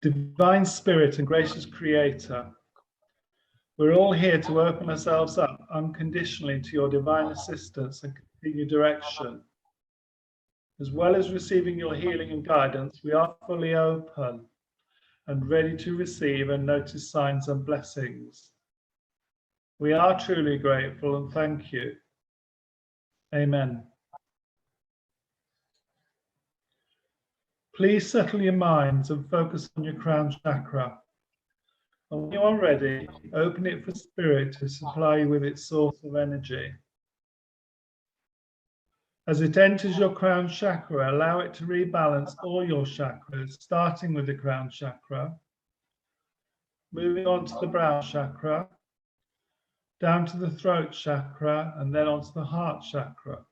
Divine Spirit and gracious Creator, we're all here to open ourselves up unconditionally to your divine assistance and continued direction. As well as receiving your healing and guidance, we are fully open and ready to receive and notice signs and blessings. We are truly grateful and thank you. Amen. Please settle your minds and focus on your crown chakra. And when you are ready, open it for Spirit to supply you with its source of energy. As it enters your crown chakra, allow it to rebalance all your chakras, starting with the crown chakra, moving on to the brow chakra, down to the throat chakra, and then onto the heart chakra,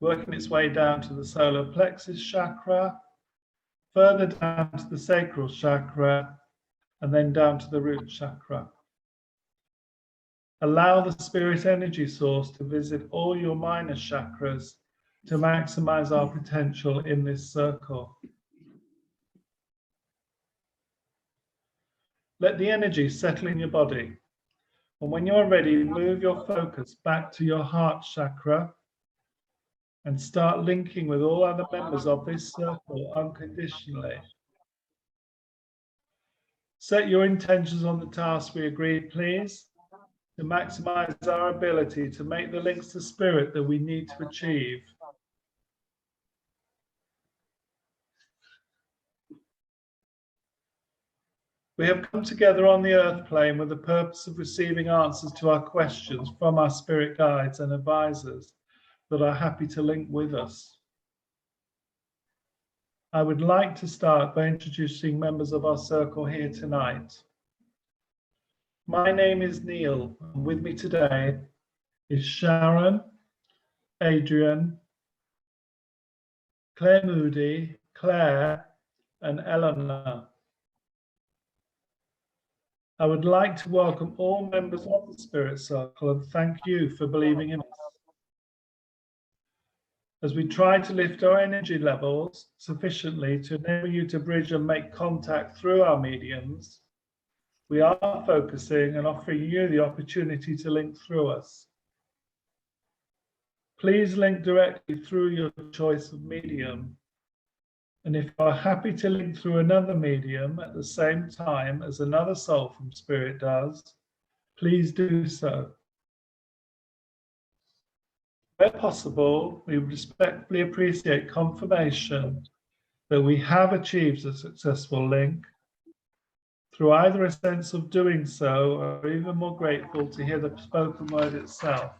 working its way down to the solar plexus chakra, further down to the sacral chakra, and then down to the root chakra. Allow the spirit energy source to visit all your minor chakras to maximize our potential in this circle. Let the energy settle in your body. And when you are ready, move your focus back to your heart chakra and start linking with all other members of this circle unconditionally. Set your intentions on the task we agreed, please, to maximize our ability to make the links to spirit that we need to achieve. We have come together on the earth plane with the purpose of receiving answers to our questions from our spirit guides and advisors that are happy to link with us. I would like to start by introducing members of our circle here tonight. My name is Neil, and with me today is Sharon, Adrian, Claire Moody, Claire, and Eleanor. I would like to welcome all members of the Spirit Circle and thank you for believing in us. As we try to lift our energy levels sufficiently to enable you to bridge and make contact through our mediums, we are focusing and offering you the opportunity to link through us. Please link directly through your choice of medium. And if you are happy to link through another medium at the same time as another soul from Spirit does, please do so. Where possible, we respectfully appreciate confirmation that we have achieved a successful link through either a sense of doing so or even more grateful to hear the spoken word itself.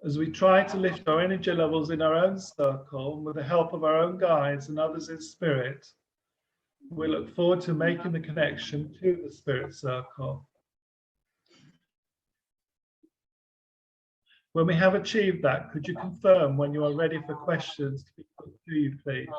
As we try to lift our energy levels in our own circle with the help of our own guides and others in spirit, we look forward to making the connection to the Spirit Circle. When we have achieved that, could you confirm when you are ready for questions to be put to you, please?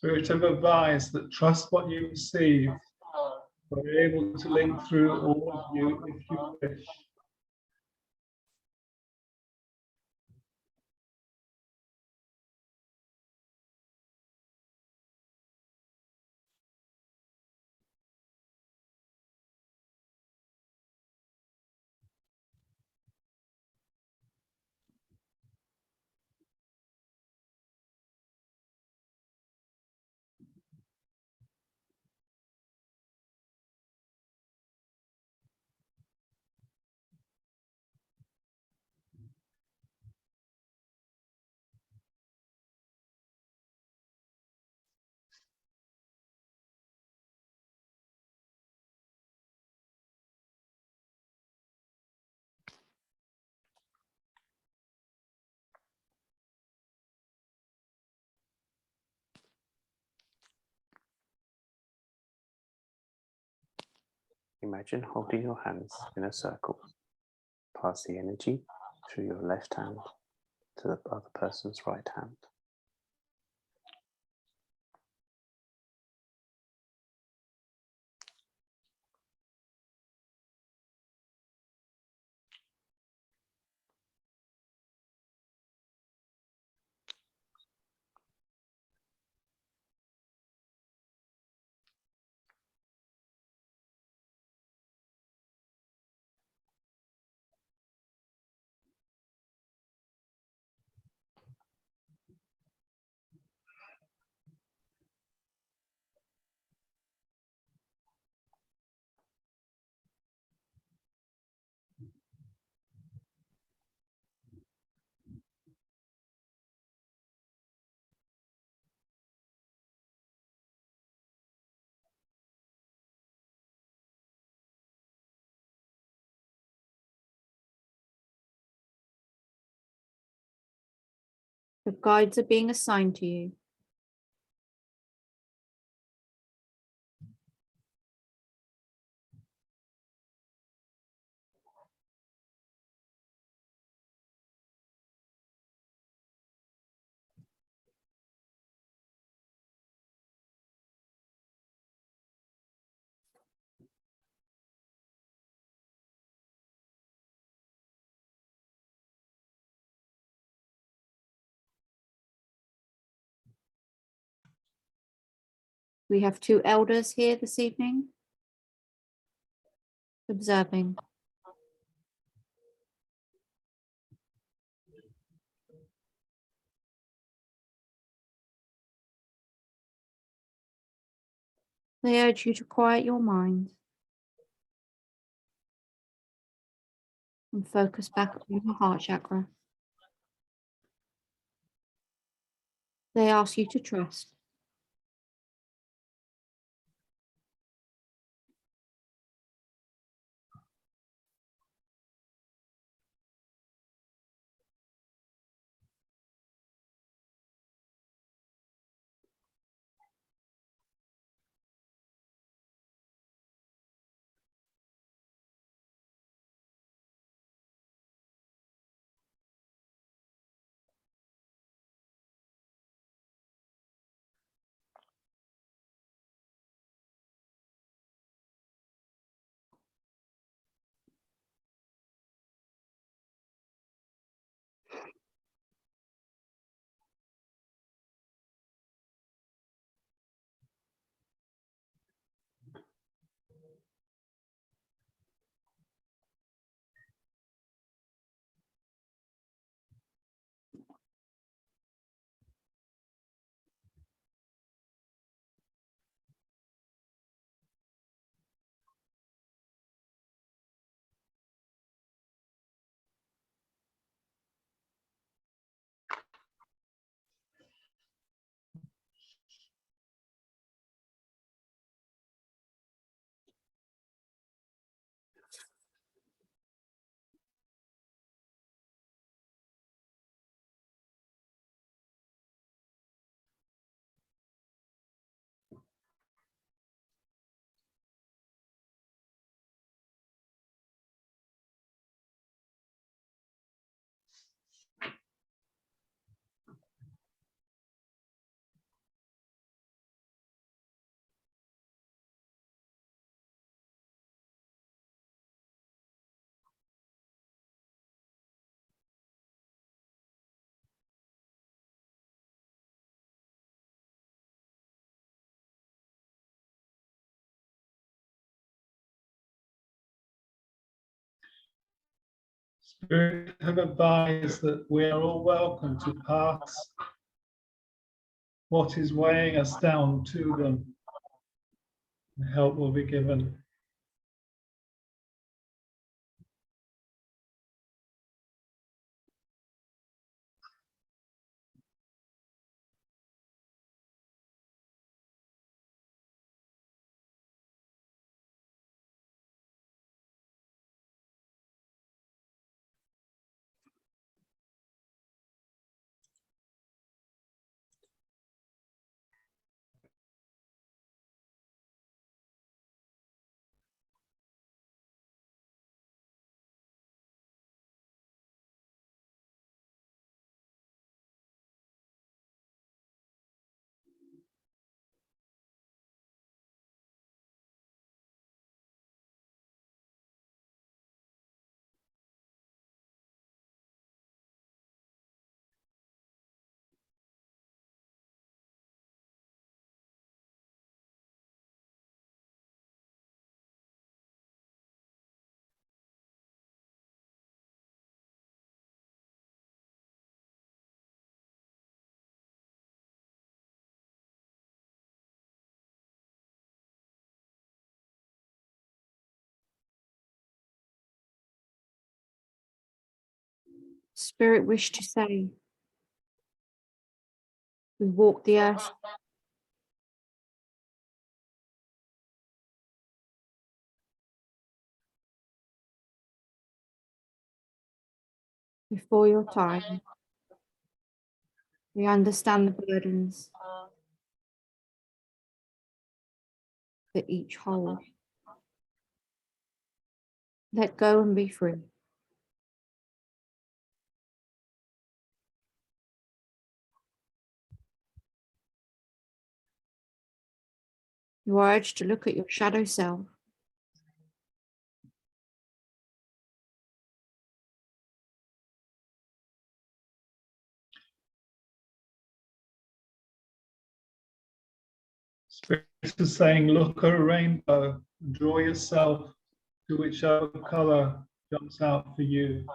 Spirit have advised that trust what you receive. We're able to link through all of you if you wish. Imagine holding your hands in a circle. Pass the energy through your left hand to the other person's right hand. The guides are being assigned to you. We have 2 elders here this evening, observing. They urge you to quiet your mind and focus back on your heart chakra. They ask you to trust. Spirit have advised that we are all welcome to pass what is weighing us down to them. Help will be given. Spirit wish to say, we walk the earth before your time. We understand the burdens that each hold. Let go and be free. You are urged to look at your shadow self. Spirit is saying, look at a rainbow, draw yourself to whichever color jumps out for you.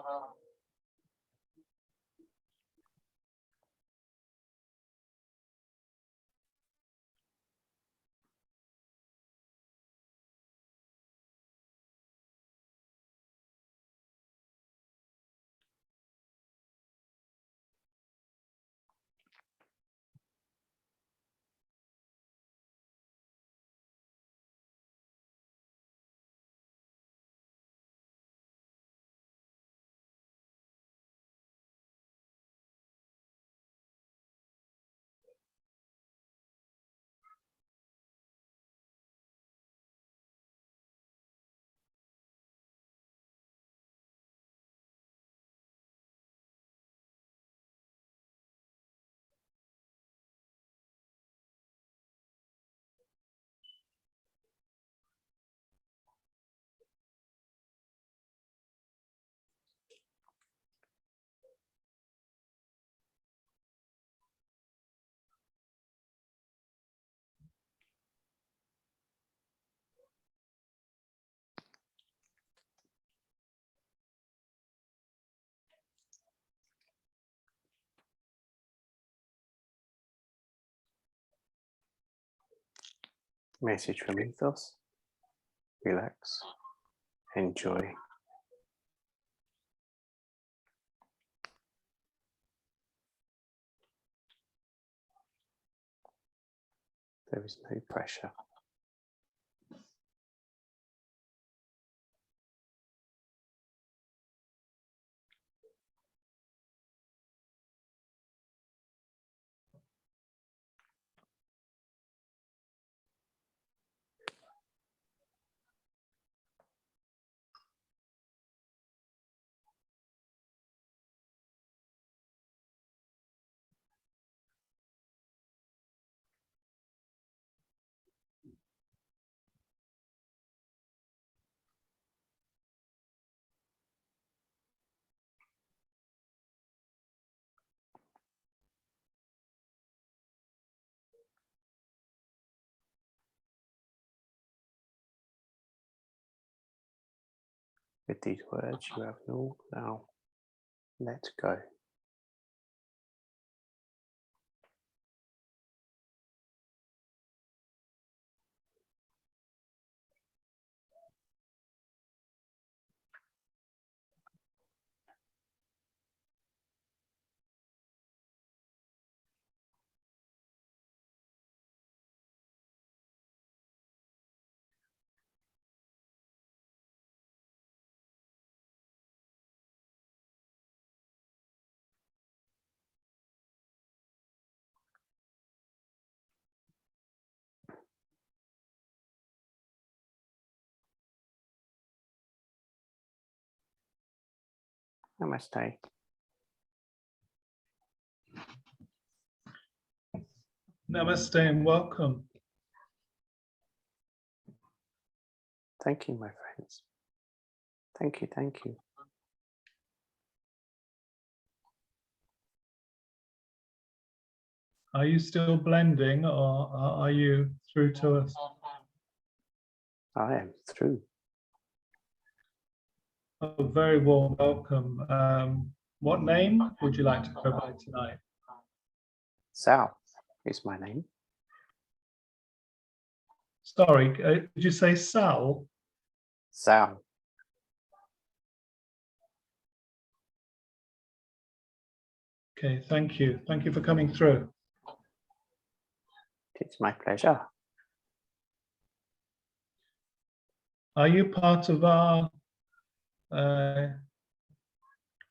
Message from ethos. Relax. Enjoy. There is no pressure. With these words, you have all now let go. Namaste. Namaste and welcome. Thank you, my friends. Thank you, thank you. Are you still blending or are you through to us? I am through. A very warm welcome. What name would you like to go by tonight? Sal is my name. Sorry, did you say Sal? Sal. Okay, thank you. Thank you for coming through. It's my pleasure. Are you part of our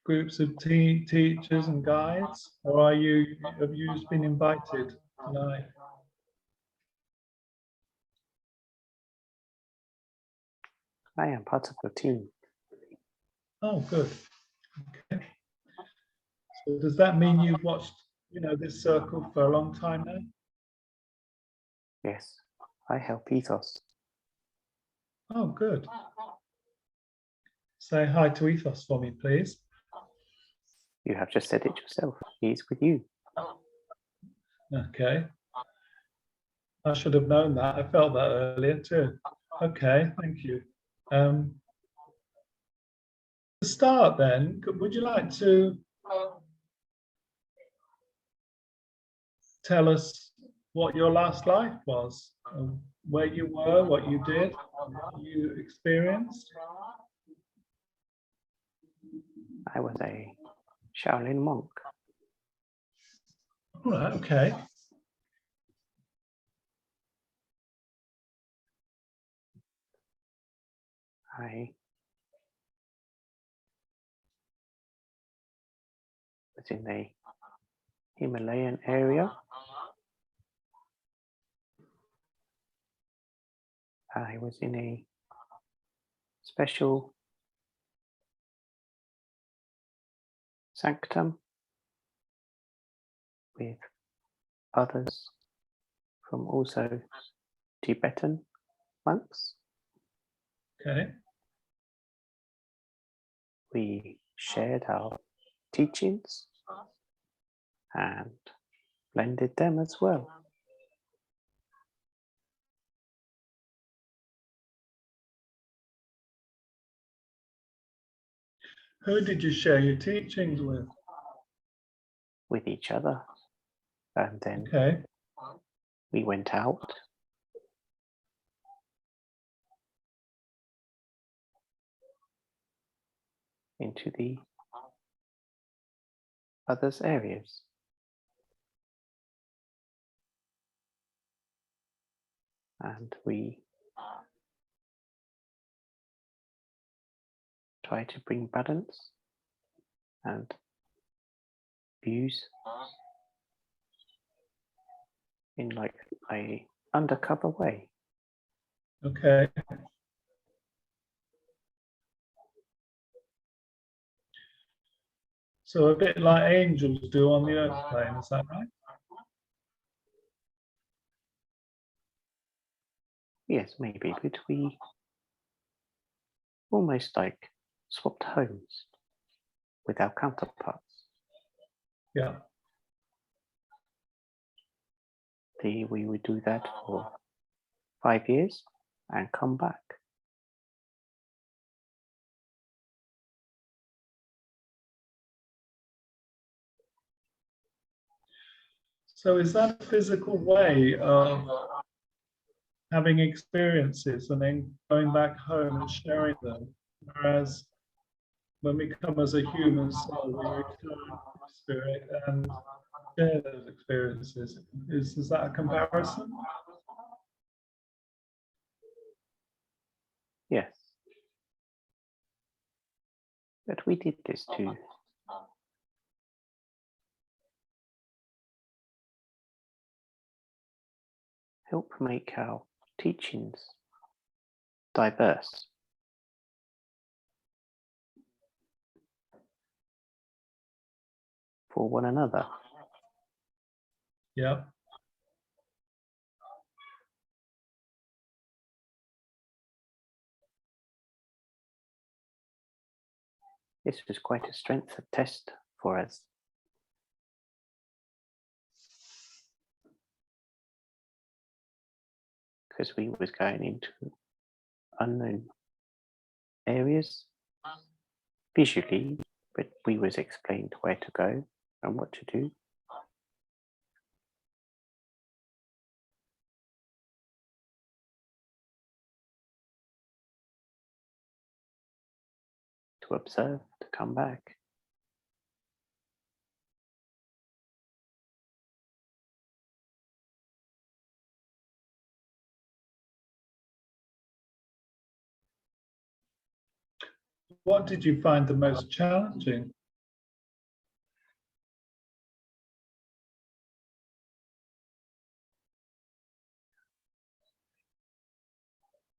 groups of teachers and guides, or have you just been invited tonight? I am part of your team. Oh, good. Okay. So does that mean you've watched, this circle for a long time now? Yes, I help Ethos. Oh, good. Say hi to Ethos for me, please. You have just said it yourself. He is with you. Okay. I should have known that. I felt that earlier too. Okay, thank you. To start then, would you like to tell us what your last life was? Where you were, what you did, what you experienced? I was a Shaolin monk. All right, okay. I was in a Himalayan area. I was in a special sanctum with others from also Tibetan monks. Okay. We shared our teachings and blended them as well. Who did you share your teachings with? With each other. And then Okay. we went out into the others' areas. And we try to bring balance and views in like a undercover way. Okay. So a bit like angels do on the earth plane, is that right? Yes, maybe, but we almost like swapped homes with our counterparts. Yeah. We would do that for 5 years and come back. So is that a physical way of having experiences and then going back home and sharing them? Whereas when we come as a human soul, we return to spirit and share those experiences. Is that a comparison? Yes. But we did this to help make our teachings diverse. For one another. Yeah. This was quite a strength of test for us. Because we was going into unknown areas visually, but we was explained where to go and what to do. To observe, to come back. What did you find the most challenging?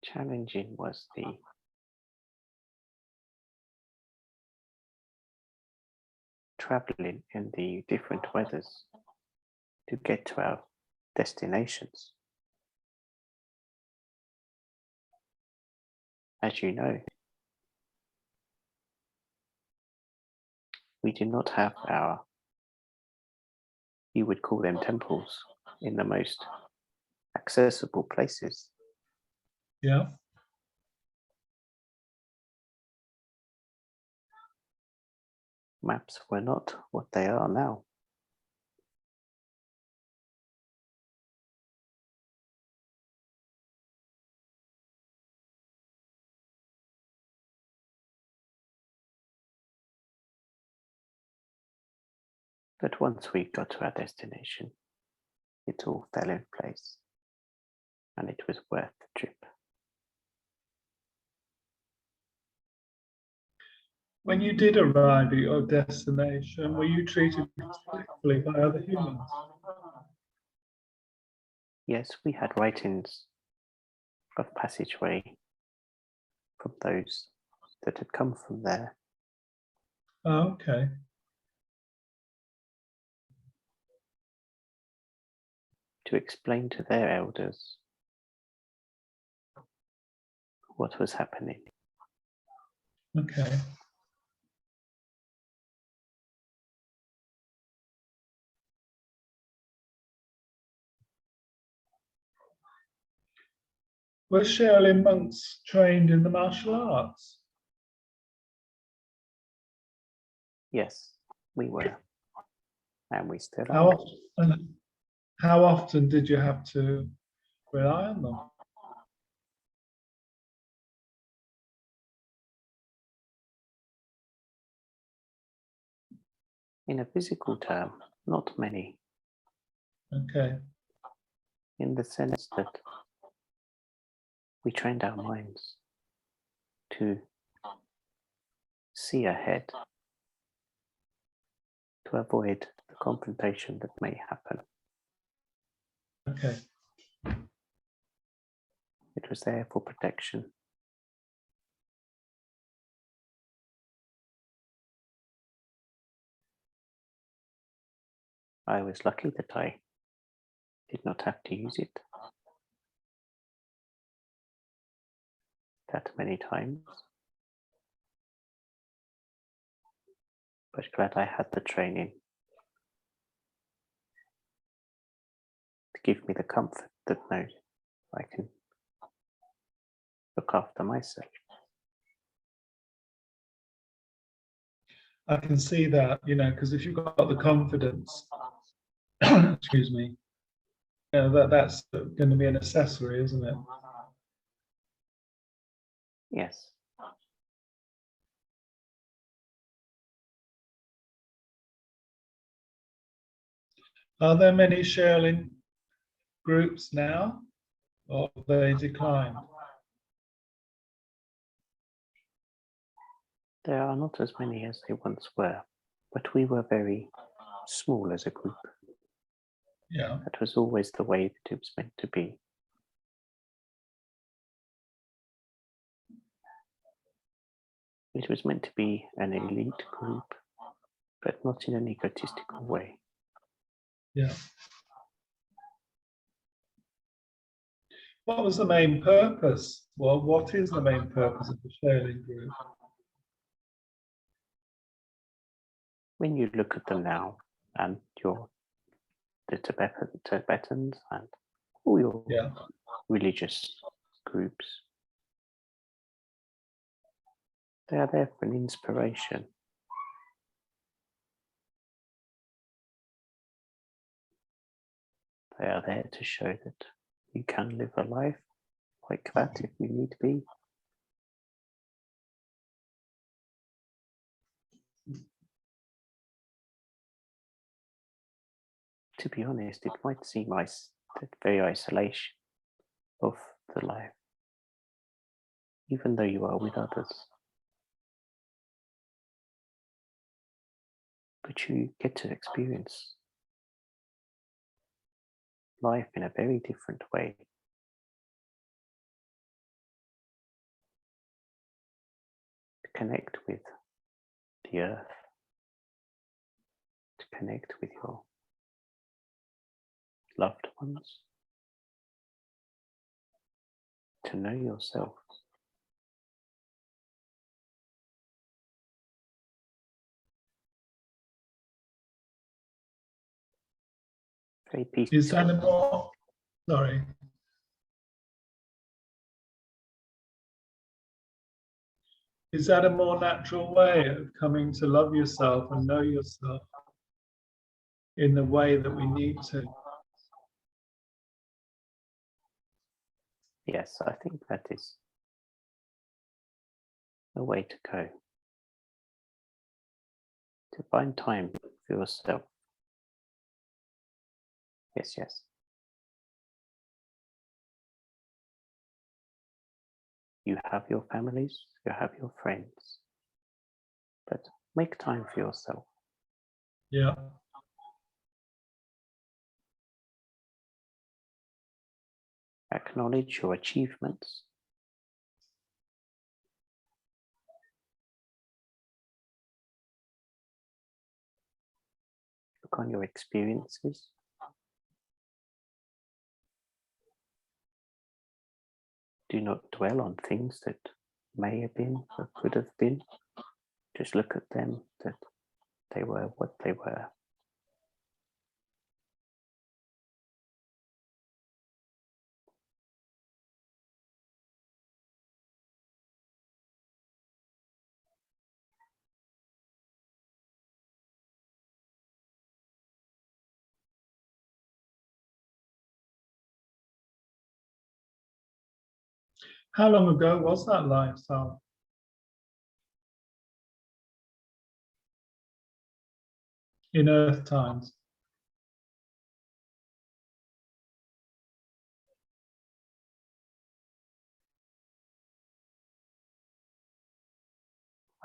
Challenging was the traveling in the different weathers to get to our destinations. As you know, we do not have our, you would call them temples, in the most accessible places. Yeah. Maps were not what they are now. But once we got to our destination, it all fell in place, and it was worth the trip. When you did arrive at your destination, were you treated respectfully by other humans? Yes, we had writings of passageway from those that had come from there. Oh, okay. To explain to their elders what was happening. Okay. Were Shaolin monks trained in the martial arts? Yes, we were, and we still How are. often, how often did you have to rely on them? In a physical term, not many, Okay. in the sense that we trained our minds to see ahead, to avoid the confrontation that may happen. Okay. It was there for protection. I was lucky that I did not have to use it that many times, but glad I had the training to give me the comfort that no, I can look after myself. I can see that, because if you've got the confidence, excuse me, that's going to be an accessory, isn't it? Yes, Are there many Shaolin groups now, or have they declined? there are not as many as they once were, but we were very small as a group. Yeah. That was always the way that it was meant to be. It was meant to be an elite group, but not in an egotistical way. Yeah. What was the main purpose? Well, what is the main purpose of the Shaolin group? When you look at them now, and the Tibetans and all your Yeah. religious groups, they are there for an inspiration. They are there to show that you can live a life like that if you need be. To be honest, it might seem that very isolation of the life, even though you are with others. but you get to experience life in a very different way. To connect with the earth, to connect with your loved ones, to know yourself. Very peaceful. Is that a more, sorry. Is that a more natural way of coming to love yourself and know yourself in the way that we need to? Yes, I think that is a way to go. To find time for yourself. Yes, yes. You have your families, you have your friends, but make time for yourself. Yeah. Acknowledge your achievements. Look on your experiences. Do not dwell on things that may have been or could have been. Just look at them, that they were what they were. How long ago was that lifestyle? In Earth times?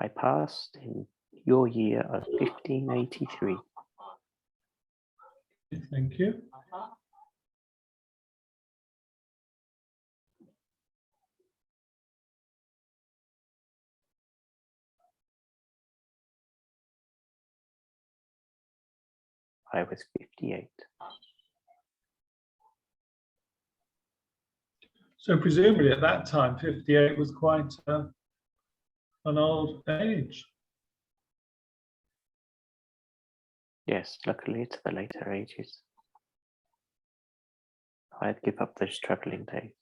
I passed in your year of 1583. Thank you. I was 58. So presumably at that time, 58 was quite an old age. Yes, luckily it's the later ages. I'd give up those travelling days.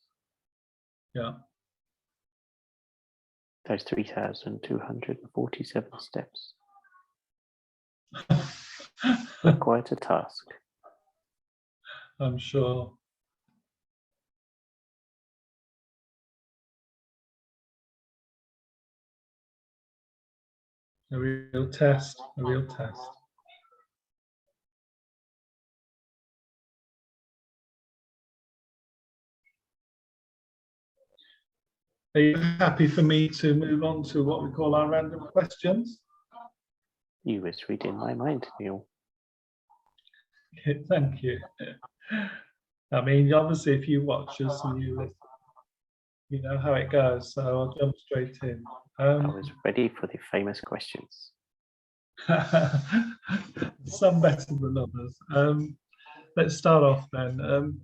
Yeah. Those 3,247 steps. Quite a task. I'm sure. A real test, a real test. Are you happy for me to move on to what we call our random questions? You was reading my mind, Neil. Thank you. I mean, obviously, if you watch us and you listen, you know how it goes, so I'll jump straight in. I was ready for the famous questions. Some better than others. Let's start off then.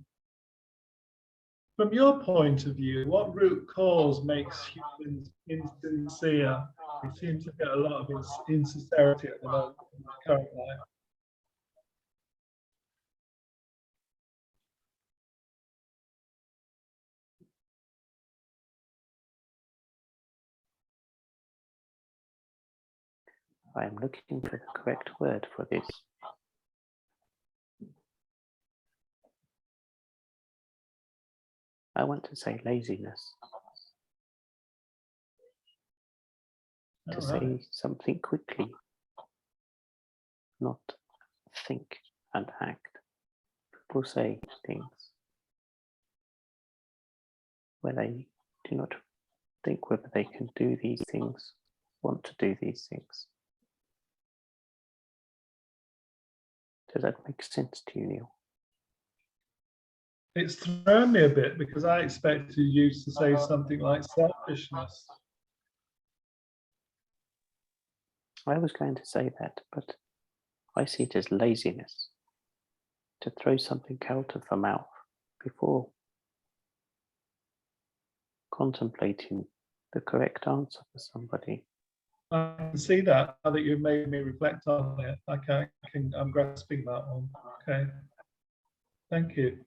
From your point of view, what root cause makes humans insincere? We seem to get a lot of insincerity at the moment in the current life. I am looking for the correct word for this. I want to say laziness. To say something quickly, not think and act. People say things where they do not think whether they can do these things, want to do these things. Does that make sense to you, Neil? It's thrown me a bit because I expected you to say something like selfishness. I was going to say that, but I see it as laziness. To throw something out of the mouth before contemplating the correct answer for somebody. I can see that now that you've made me reflect on it. I'm grasping that one. Okay. Thank you.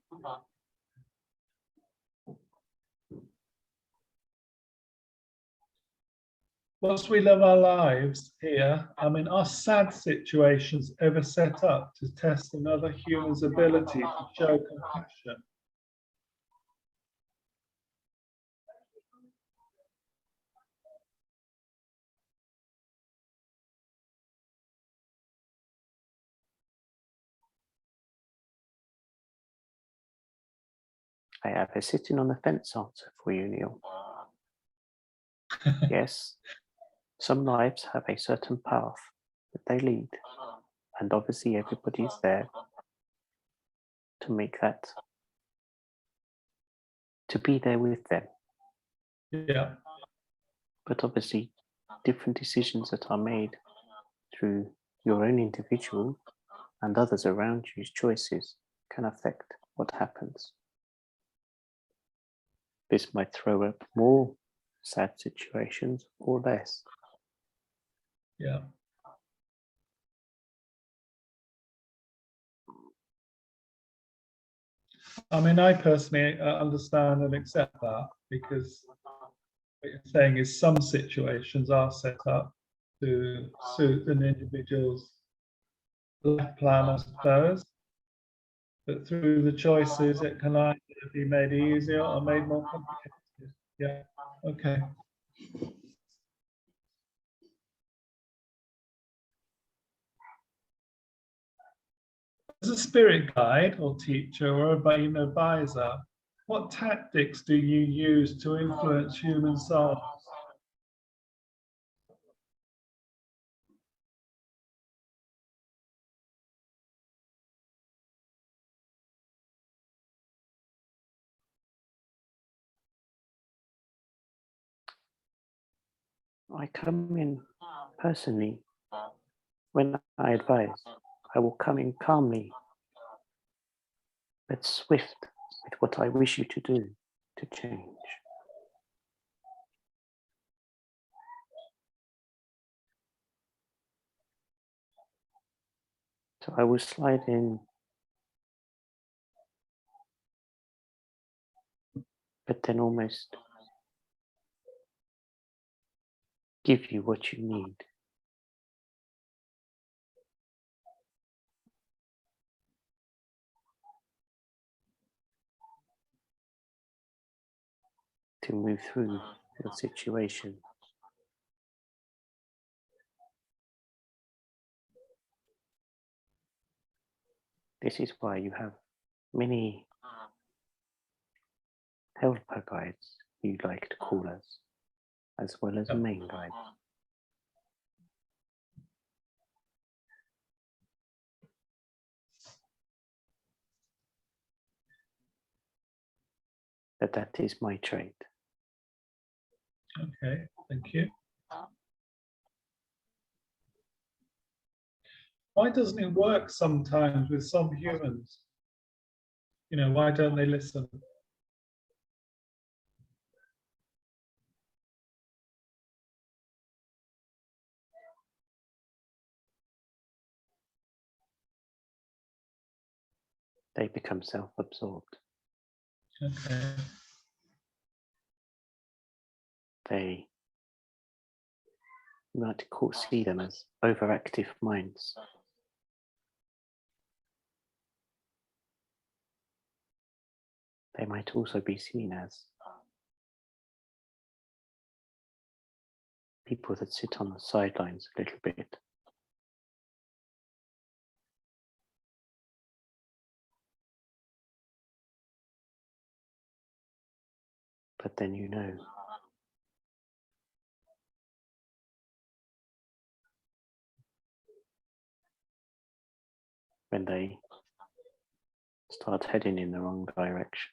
Whilst we live our lives here, I mean, are sad situations ever set up to test another human's ability to show compassion? I have a sitting on the fence answer for you, Neil. Yes, some lives have a certain path that they lead, and obviously everybody's there to make that, to be there with them. Yeah. But obviously different decisions that are made through your own individual and others around you's choices can affect what happens. This might throw up more sad situations or less. Yeah. I mean, I personally understand and accept that, because what you're saying is some situations are set up to suit an individual's life plan, I suppose. But through the choices, it can either be made easier or made more complicated. Yeah. Okay. As a spirit guide or teacher or an advisor, what tactics do you use to influence human souls? I come in personally when I advise. I will come in calmly but swift with what I wish you to do to change. So I will slide in, but then almost give you what you need. To move through your situation. This is why you have many helper guides, you like to call us, as well as main guides. But that is my trait. Okay, thank you. Why doesn't it work sometimes with some humans? You know, why don't they listen? They become self-absorbed. Okay. They might see them as overactive minds. They might also be seen as people that sit on the sidelines a little bit. But then you know when they start heading in the wrong direction.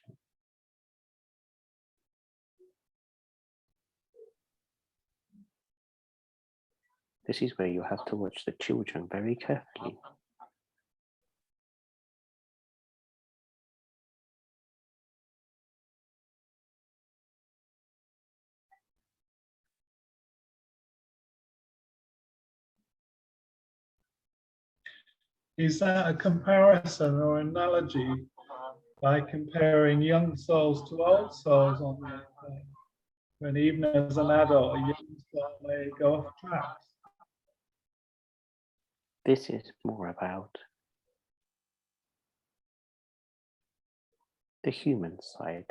This is where you have to watch the children very carefully. Is that a comparison or analogy by comparing young souls to old souls on the earth, when even as an adult, a young soul may go off track? This is more about the human side.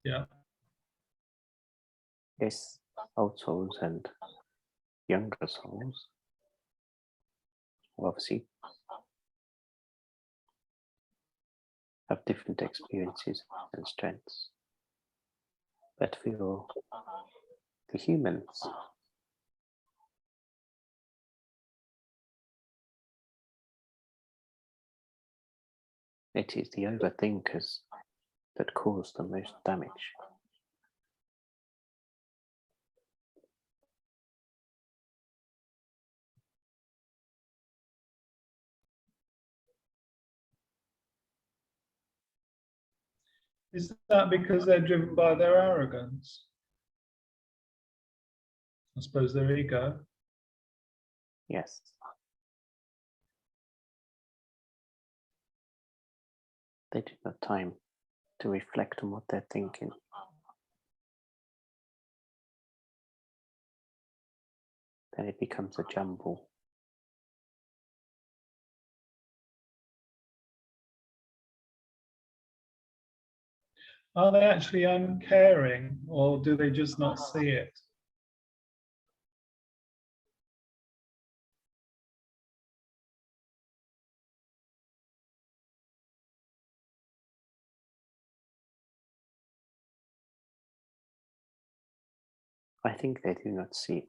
Yeah, Yes, old souls and younger souls obviously have different experiences and strengths. But for the humans, it is the overthinkers that cause the most damage. is that because they're driven by their arrogance? I suppose their ego. Yes. They do not have time to reflect on what they're thinking. Then it becomes a jumble. Are they actually uncaring, or do they just not see it? I think they do not see it.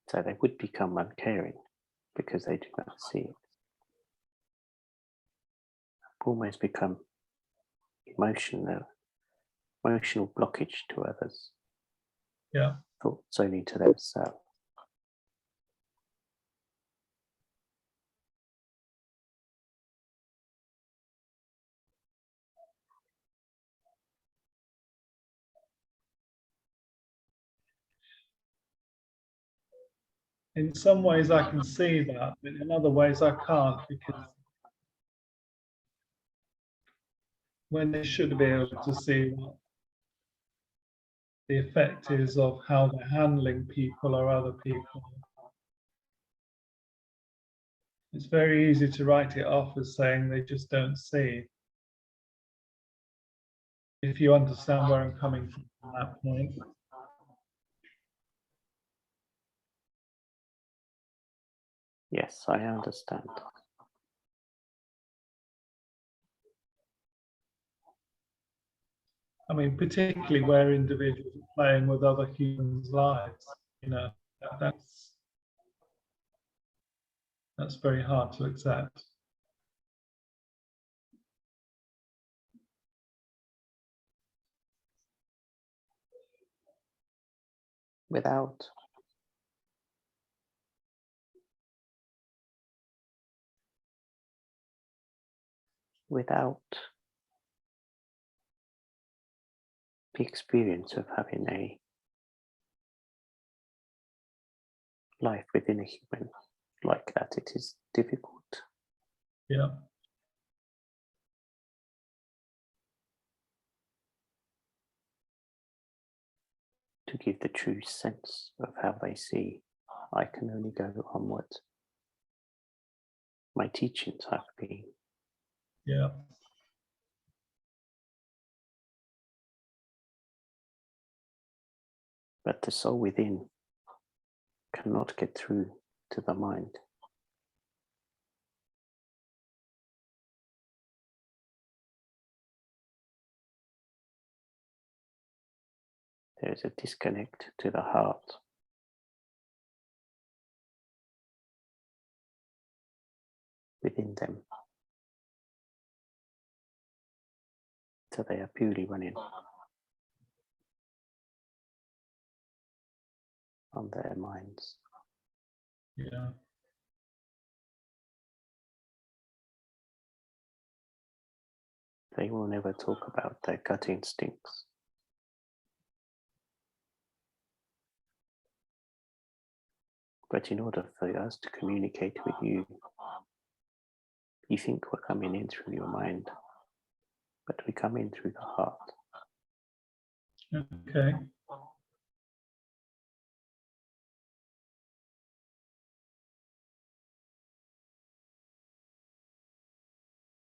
So they would become uncaring because they do not see it. Almost become emotional blockage to others. Yeah. Thoughts only to themselves. In some ways I can see that, but in other ways I can't, because when they should be able to see what the effect is of how they're handling people or other people, it's very easy to write it off as saying they just don't see. If you understand where I'm coming from at that point. Yes, I understand. I mean, particularly where individuals are playing with other humans' lives, you know, that's very hard to accept. Without the experience of having a life within a human like that, it is difficult. Yeah. To give the true sense of how they see. I can only go on what my teachings have been. Yeah. But the soul within cannot get through to the mind. There is a disconnect to the heart within them. So they are purely running on their minds. Yeah. They will never talk about their gut instincts. But in order for us to communicate with you, you think we're coming in through your mind, but we come in through the heart. Okay.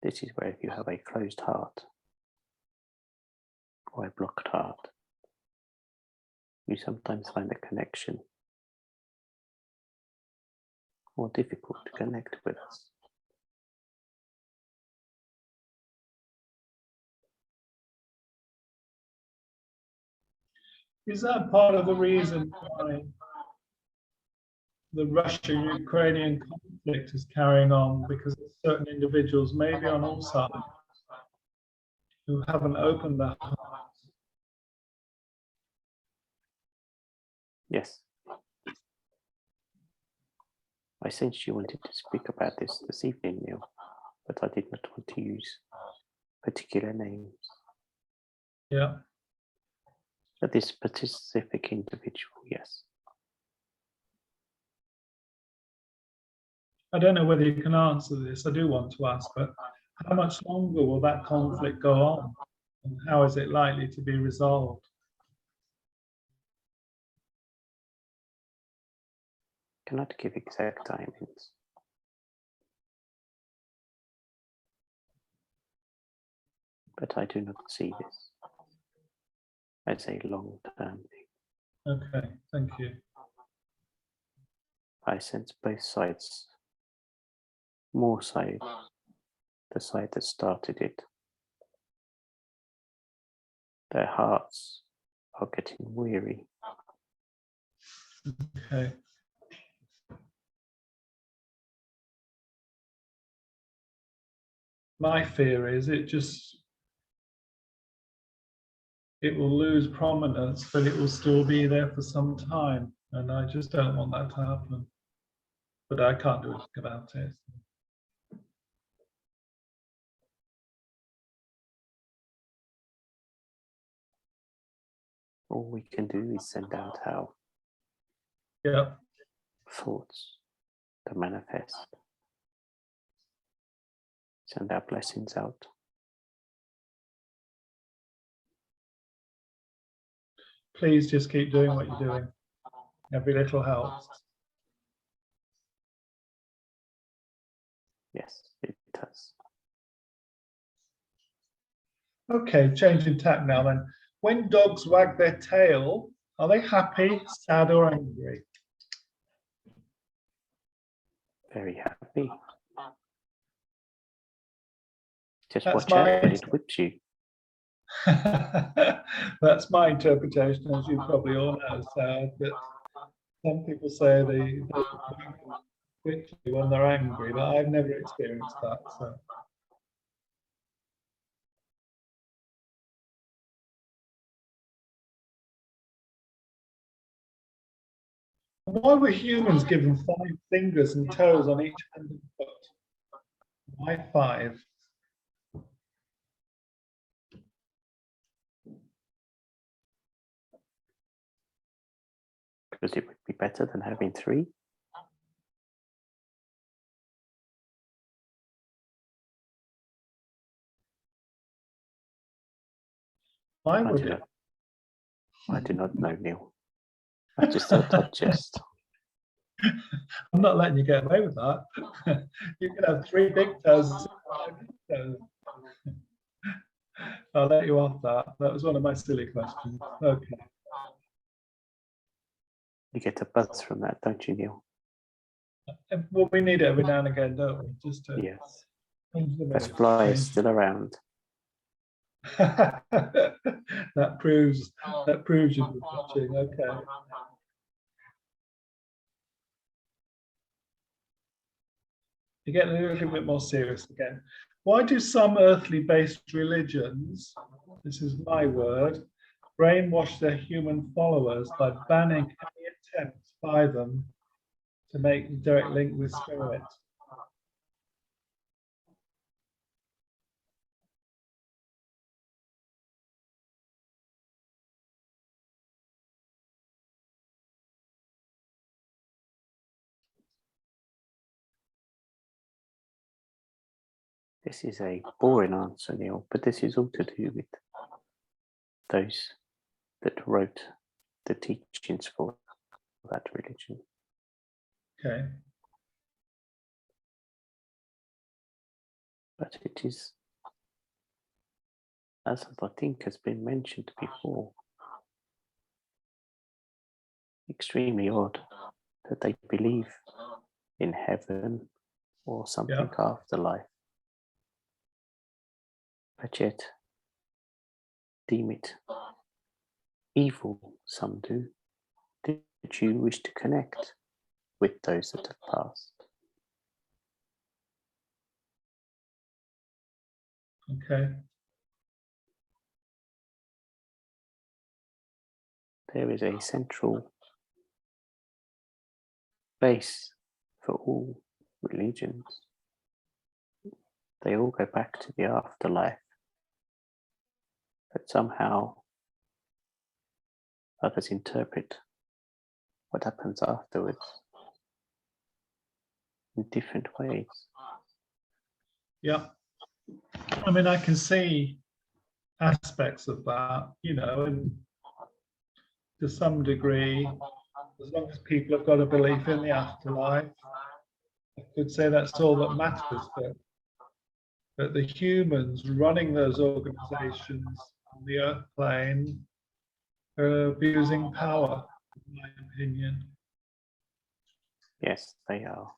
This is where if you have a closed heart or a blocked heart, you sometimes find a connection more difficult to connect with us. Is that part of the reason why the Russian-Ukrainian conflict is carrying on? Because certain individuals, maybe on all sides, who haven't opened their hearts. Yes. I sensed you wanted to speak about this evening, Neil, but I did not want to use particular names. Yeah. But this specific individual, yes. I don't know whether you can answer this. I do want to ask, but how much longer will that conflict go on? And how is it likely to be resolved? Cannot give exact timings. But I do not see this as a long-term thing. Okay, thank you. I sense both sides, more so the side that started it. Their hearts are getting weary. Okay. My fear is it will lose prominence, but it will still be there for some time. And I just don't want that to happen. But I can't do anything about it. All we can do is send out our Yeah. thoughts to manifest. Send our blessings out. Please just keep doing what you're doing. Every little helps. Yes, it does. Okay, changing tack now then. When dogs wag their tail, are they happy, sad, or angry? Very happy. Just That's watch out my- when it whips you. That's my interpretation, as you probably all know, Sad, but some people say they wag quickly when they're angry, but I've never experienced that. So. Why were humans given 5 fingers and toes on each hand and foot? Why 5? Because it would be better than having 3. Why I would do it? not, I do not know, Neil. I just thought I'd just. I'm not letting you get away with that. You can have 3 big toes and 5 big toes. I'll let you off that. That was one of my silly questions. Okay. You get a buzz from that, don't you, Neil? Well, we need it every now and again, don't we? Just to Yes. change the That's mood. fly is Change- still around. that proves you're watching. Okay. You get a little bit more serious again. Why do some earthly-based religions, this is my word, brainwash their human followers by banning any attempts by them to make a direct link with spirit? This is a boring answer, Neil, but this is all to do with those that wrote the teachings for that religion. Okay. But it is, as I think has been mentioned before, extremely odd that they believe in heaven or something after life, but yet deem it evil, some do, that you wish to connect with those that have passed. Okay. There is a central base for all religions. They all go back to the afterlife, but somehow others interpret what happens afterwards in different ways. Yeah. I mean, I can see aspects of that, you know, and to some degree, as long as people have got a belief in the afterlife, I could say that's all that matters. But the humans running those organizations on the earth plane are abusing power, in my opinion. Yes, they are.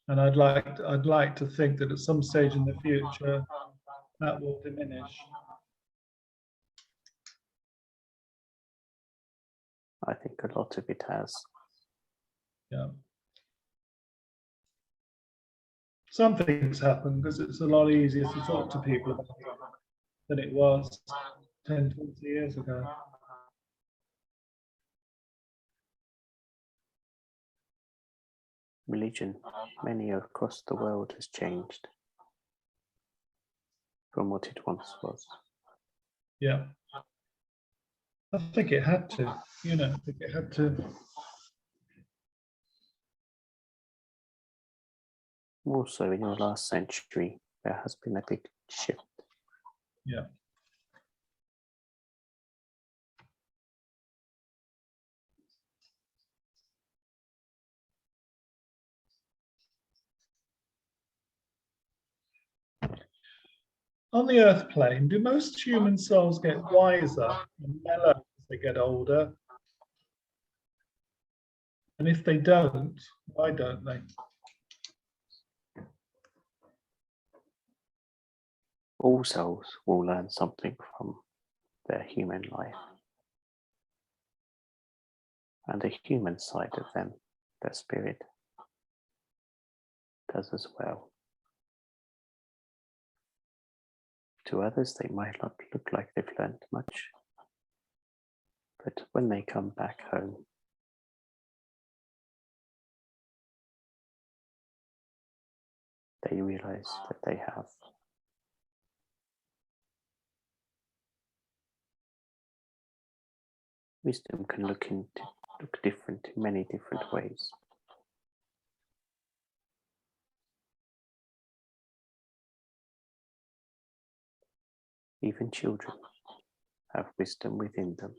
And I'd like to think that at some stage in the future that will diminish. I think a lot of it has. Yeah. Some things happen because it's a lot easier to talk to people about it than it was 10, 20 years ago. Religion, many across the world, has changed from what it once was. Yeah. I think it had to, you know, I think it had to. Also, in the last century, there has been a big shift. Yeah. On the earth plane, do most human souls get wiser and mellow as they get older? And if they don't, why don't they? All souls will learn something from their human life. And the human side of them, their spirit, does as well. To others, they might not look like they've learned much, but when they come back home, they realize that they have. Wisdom can look different in many different ways. Even children have wisdom within them.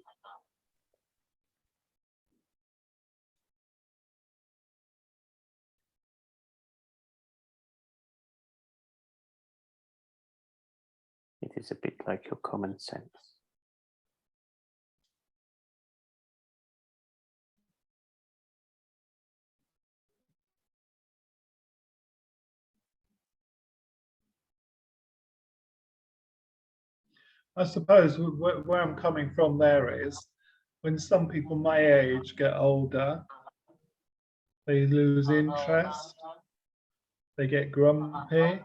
It is a bit like your common sense. I suppose where I'm coming from there is when some people my age get older, they lose interest They get grumpy.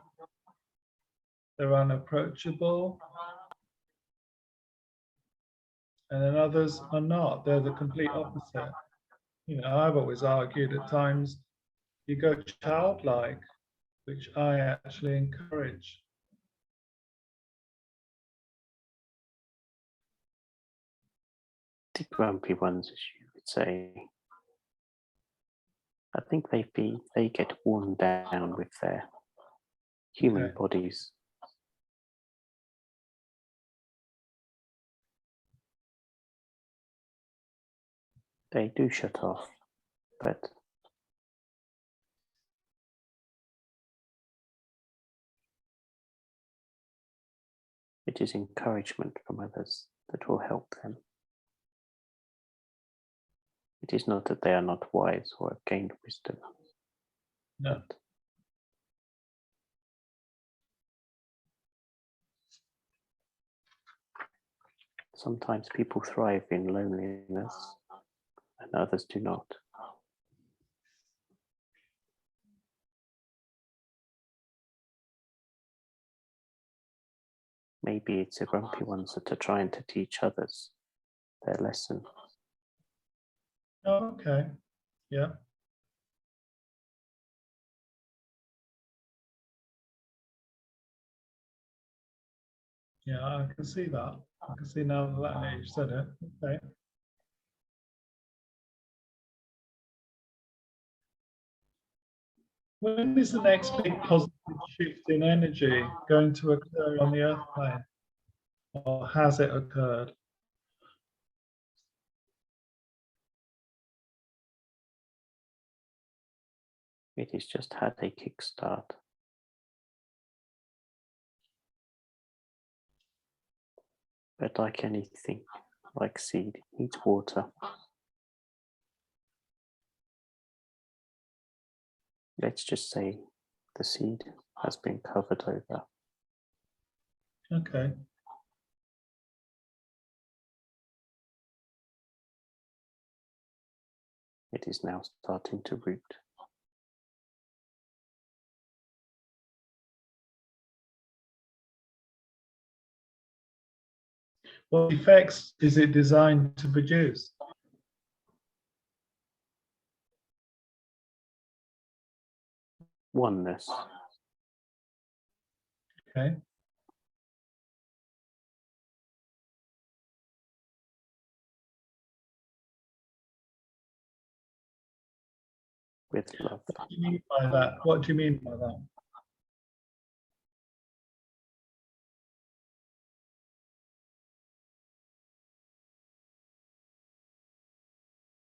They're unapproachable. And then others are not. They're the complete opposite. You know, I've always argued at times you go childlike, which I actually encourage. The grumpy ones, as you would say, I think they get worn down with their human Okay. bodies. They do shut off, but it is encouragement from others that will help them. It is not that they are not wise or have gained wisdom. No. But sometimes people thrive in loneliness and others do not. Maybe it's the grumpy ones that are trying to teach others their lesson. Oh, okay. Yeah. Yeah, I can see that. I can see now that you said it. Okay. When is the next big positive shift in energy going to occur on the Earth plane? Or has it occurred? It has just had a kickstart. But like anything, like seed, needs water. Let's just say the seed has been covered over. Okay. It is now starting to root. What effects is it designed to produce? Oneness. Okay. With love. What do you mean by that? What do you mean by that?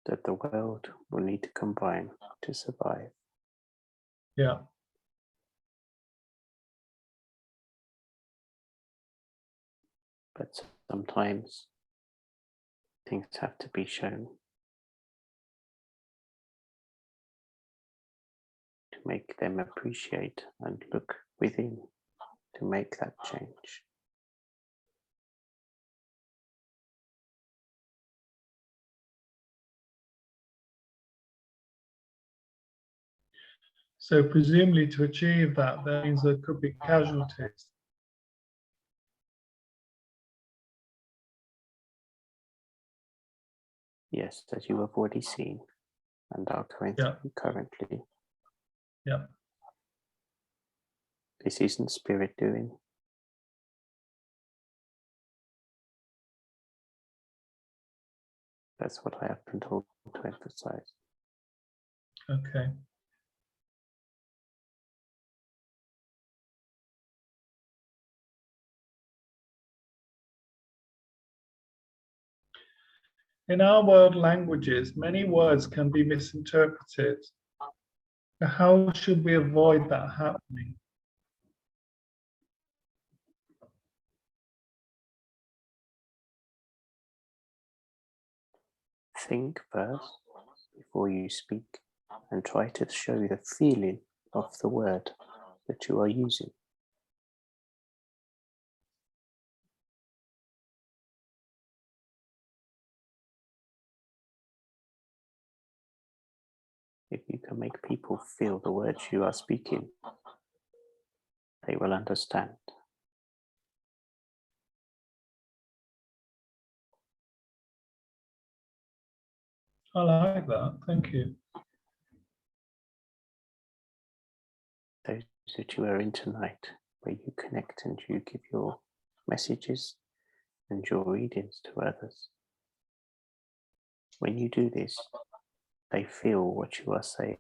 That the world will need to combine to survive. Yeah. But sometimes things have to be shown to make them appreciate and look within to make that change. So presumably to achieve that, that means there could be casualties. Yes, as you have already seen and are going Yeah. through currently. Yeah. This isn't spirit doing. That's what I have been told to emphasize. Okay. In our world languages, many words can be misinterpreted. How should we avoid that happening? Think first before you speak and try to show the feeling of the word that you are using. If you can make people feel the words you are speaking, they will understand. I like that. Thank you. Those that you are in tonight, where you connect and you give your messages and your readings to others. When you do this, they feel what you are saying.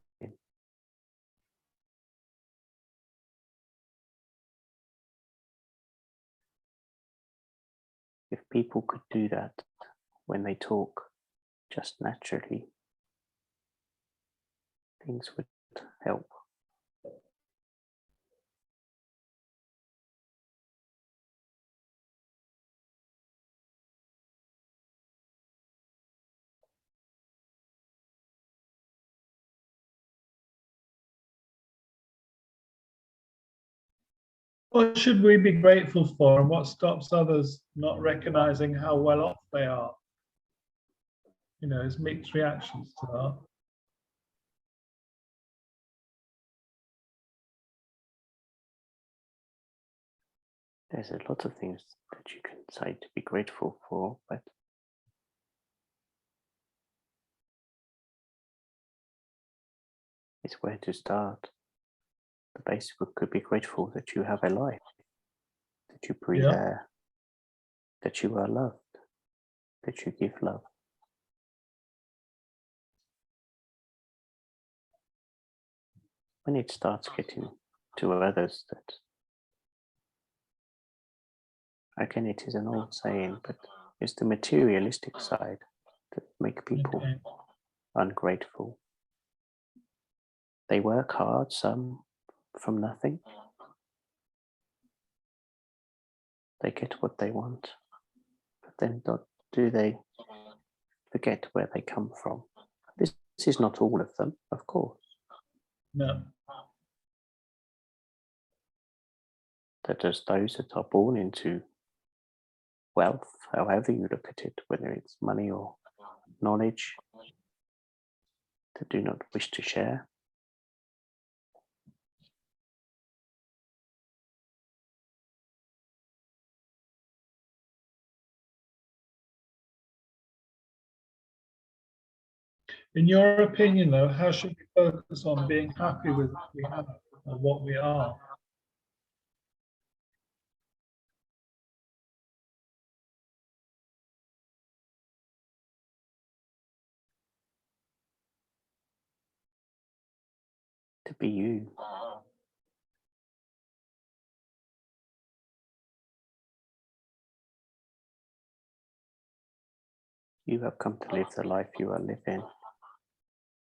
If people could do that when they talk, just naturally, things would help. What should we be grateful for, and what stops others not recognizing how well off they are? You know, there's mixed reactions to that. There's a lot of things that you can say to be grateful for, but it's where to start. The basic could be grateful that you have a life, that you breathe Yeah. air, that you are loved, that you give love. When it starts getting to others, that again, it is an old saying, but it's the materialistic side that make people Okay. ungrateful. They work hard, some from nothing. They get what they want, but then do they forget where they come from? This is not all of them, of course. No. That there's those that are born into wealth, however you look at it, whether it's money or knowledge, that do not wish to share. In your opinion, though, how should we focus on being happy with what we have or what we are? To be you. You have come to live the life you are living.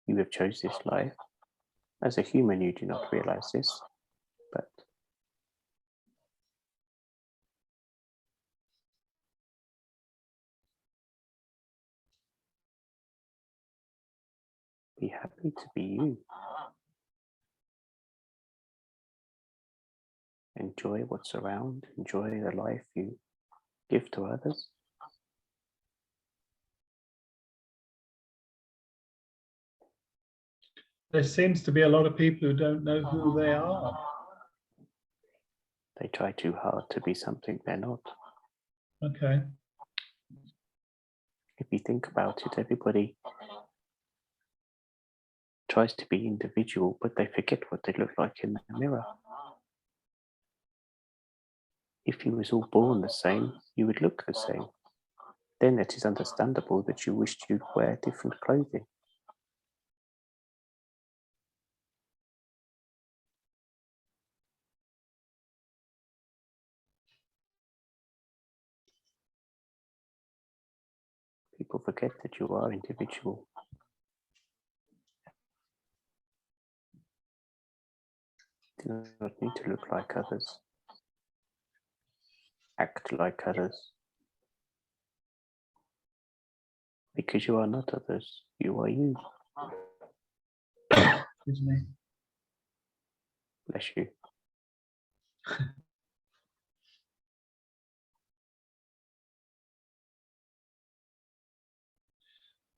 You have chose this life. As a human, you do not realize this, but be happy to be you. Enjoy what's around. Enjoy the life you give to others. There seems to be a lot of people who don't know who they are. They try too hard to be something they're not. Okay. If you think about it, everybody tries to be individual, but they forget what they look like in the mirror. If you was all born the same, you would look the same. Then it is understandable that you wished you'd wear different clothing. People forget that you are individual. You do not need to look like others, act like others, because you are not others, you are you. Excuse me. Bless you.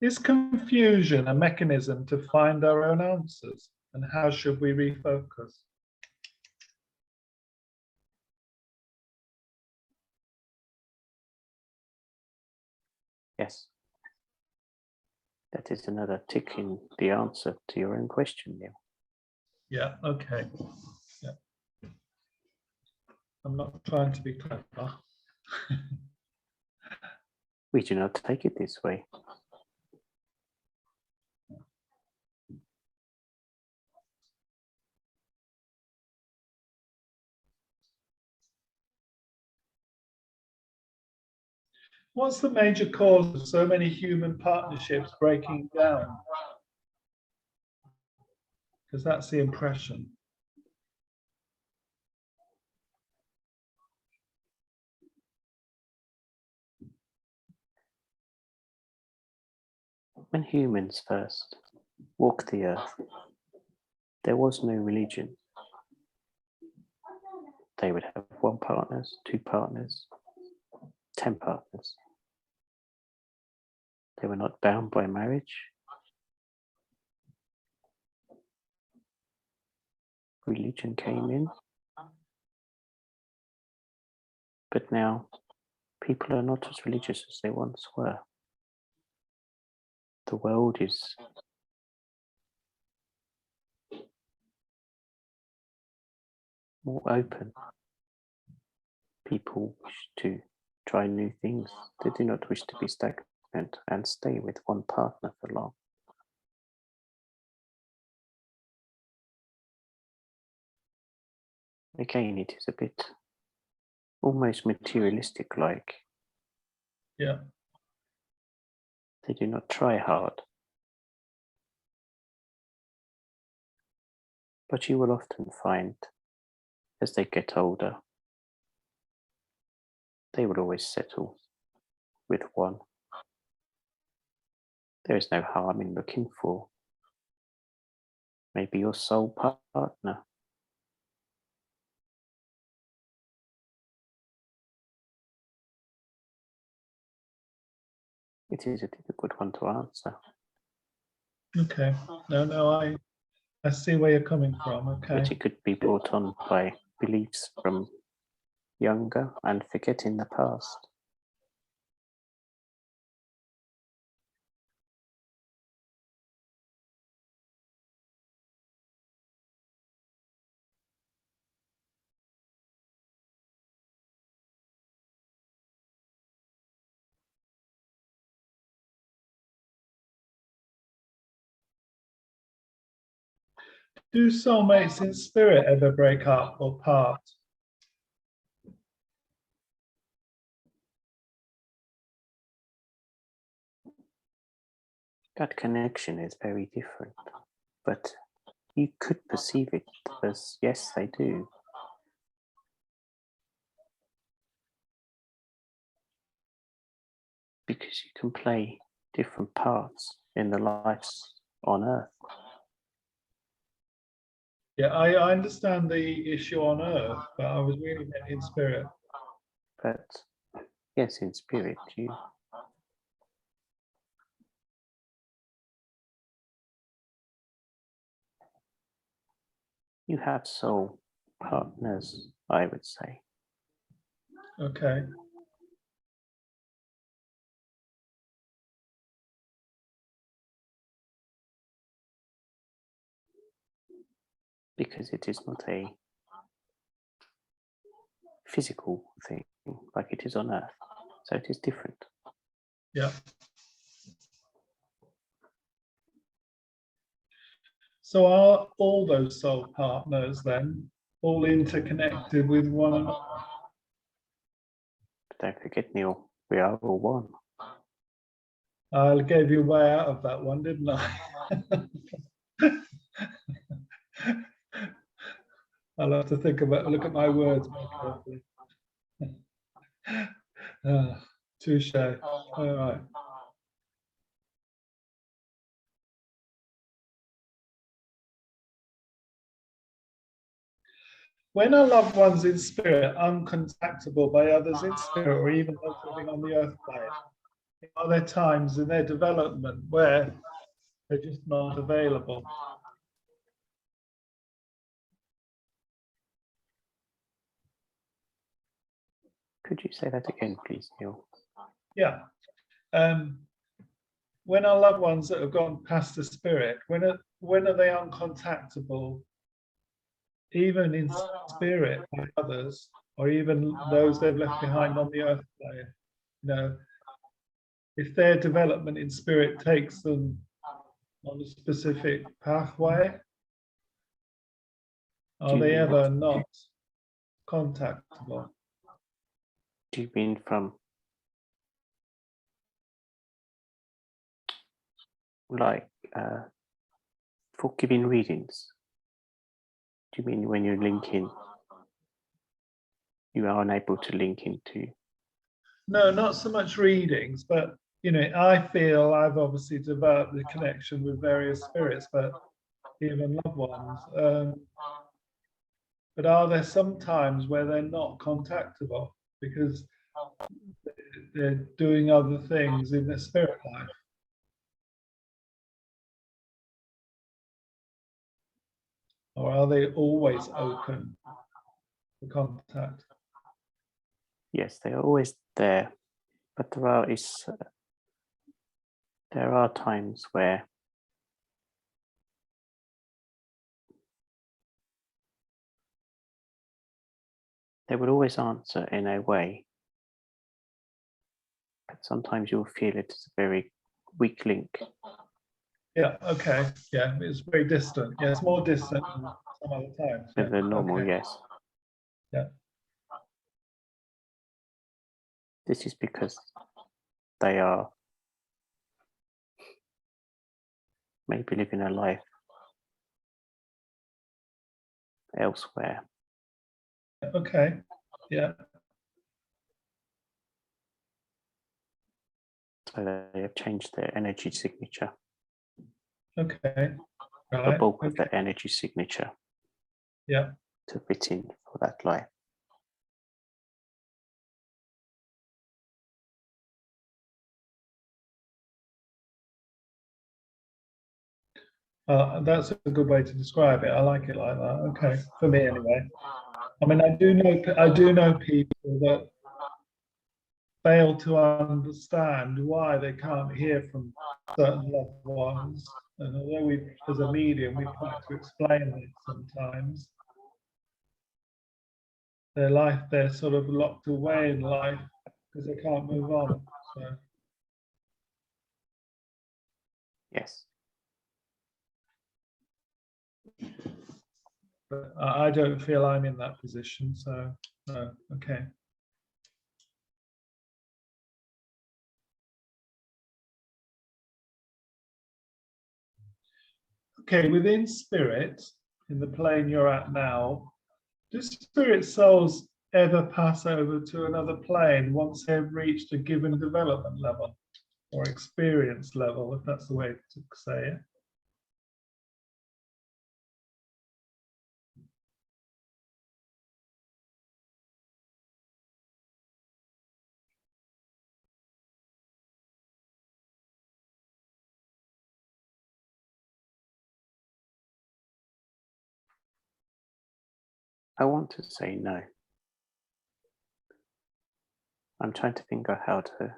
Is confusion a mechanism to find our own answers? And how should we refocus? Yes. That is another tick in the answer to your own question, Neil. Yeah, okay. Yeah. I'm not trying to be clever. We do not take it this way. What's the major cause of so many human partnerships breaking down? Because that's the impression. When humans first walked the earth, there was no religion. They would have 1 partner, 2 partners, 10 partners. They were not bound by marriage. Religion came in. But now people are not as religious as they once were. The world is more open. People wish to try new things. They do not wish to be stagnant and stay with 1 partner for long. Again, it is a bit almost materialistic like. Yeah. They do not try hard. But you will often find, as they get older, they will always settle with 1. There is no harm in looking for maybe your soul partner. It is a difficult one to answer. Okay. No, I see where you're coming from. Okay. But it could be brought on by beliefs from younger and forgetting the past. Do soulmates in spirit ever break up or part? That connection is very different, but you could perceive it as yes, they do. Because you can play different parts in the lives on Earth. Yeah, I understand the issue on Earth, but I was really meant in spirit. But yes, in spirit, you have soul partners, I would say. Okay. Because it is not a physical thing like it is on Earth. So it is different. Yeah. So are all those soul partners then all interconnected with one another? But don't forget, Neil, we are all one. I gave you a way out of that one, didn't I? I'll have to look at my words more carefully. Touche. All right. When are loved ones in spirit uncontactable by others in spirit or even those living on the earth plane? Are there times in their development where they're just not available? Could you say that again, please, Neil? Yeah. When our loved ones that have gone past the spirit, when are they uncontactable, even in spirit by others, or even those they've left behind on the earth plane? You know, if their development in spirit takes them on a specific pathway, are they ever not contactable? Do you mean from like for giving readings? Do you mean when you're linking, you are unable to link into? No, not so much readings, but you know, I feel I've obviously developed the connection with various spirits, but even loved ones. But are there some times where they're not contactable because they're doing other things in their spirit life? Or are they always open for contact? Yes, they are always there, but there are times where they would always answer in a way, but sometimes you'll feel it as a very weak link. Yeah, okay. Yeah, it's very distant. Yeah, it's more distant than some other times. Than the normal, okay. yes. Yeah. This is because they are maybe living a life elsewhere. Okay. Yeah. So they have changed their energy signature, Okay. the Right. bulk of Okay. their energy signature Yeah. to fit in for that life. That's a good way to describe it. I like it like that. Okay, for me anyway. I mean, I do know people that fail to understand why they can't hear from certain loved ones, and although we, as a medium, we try to explain it sometimes. Their life, they're sort of locked away in life because they can't move on. So. Yes. But I don't feel I'm in that position, so no, okay. Okay, within spirit, in the plane you're at now, do spirit souls ever pass over to another plane once they've reached a given development level or experience level, if that's the way to say it? I want to say no. I'm trying to think of how to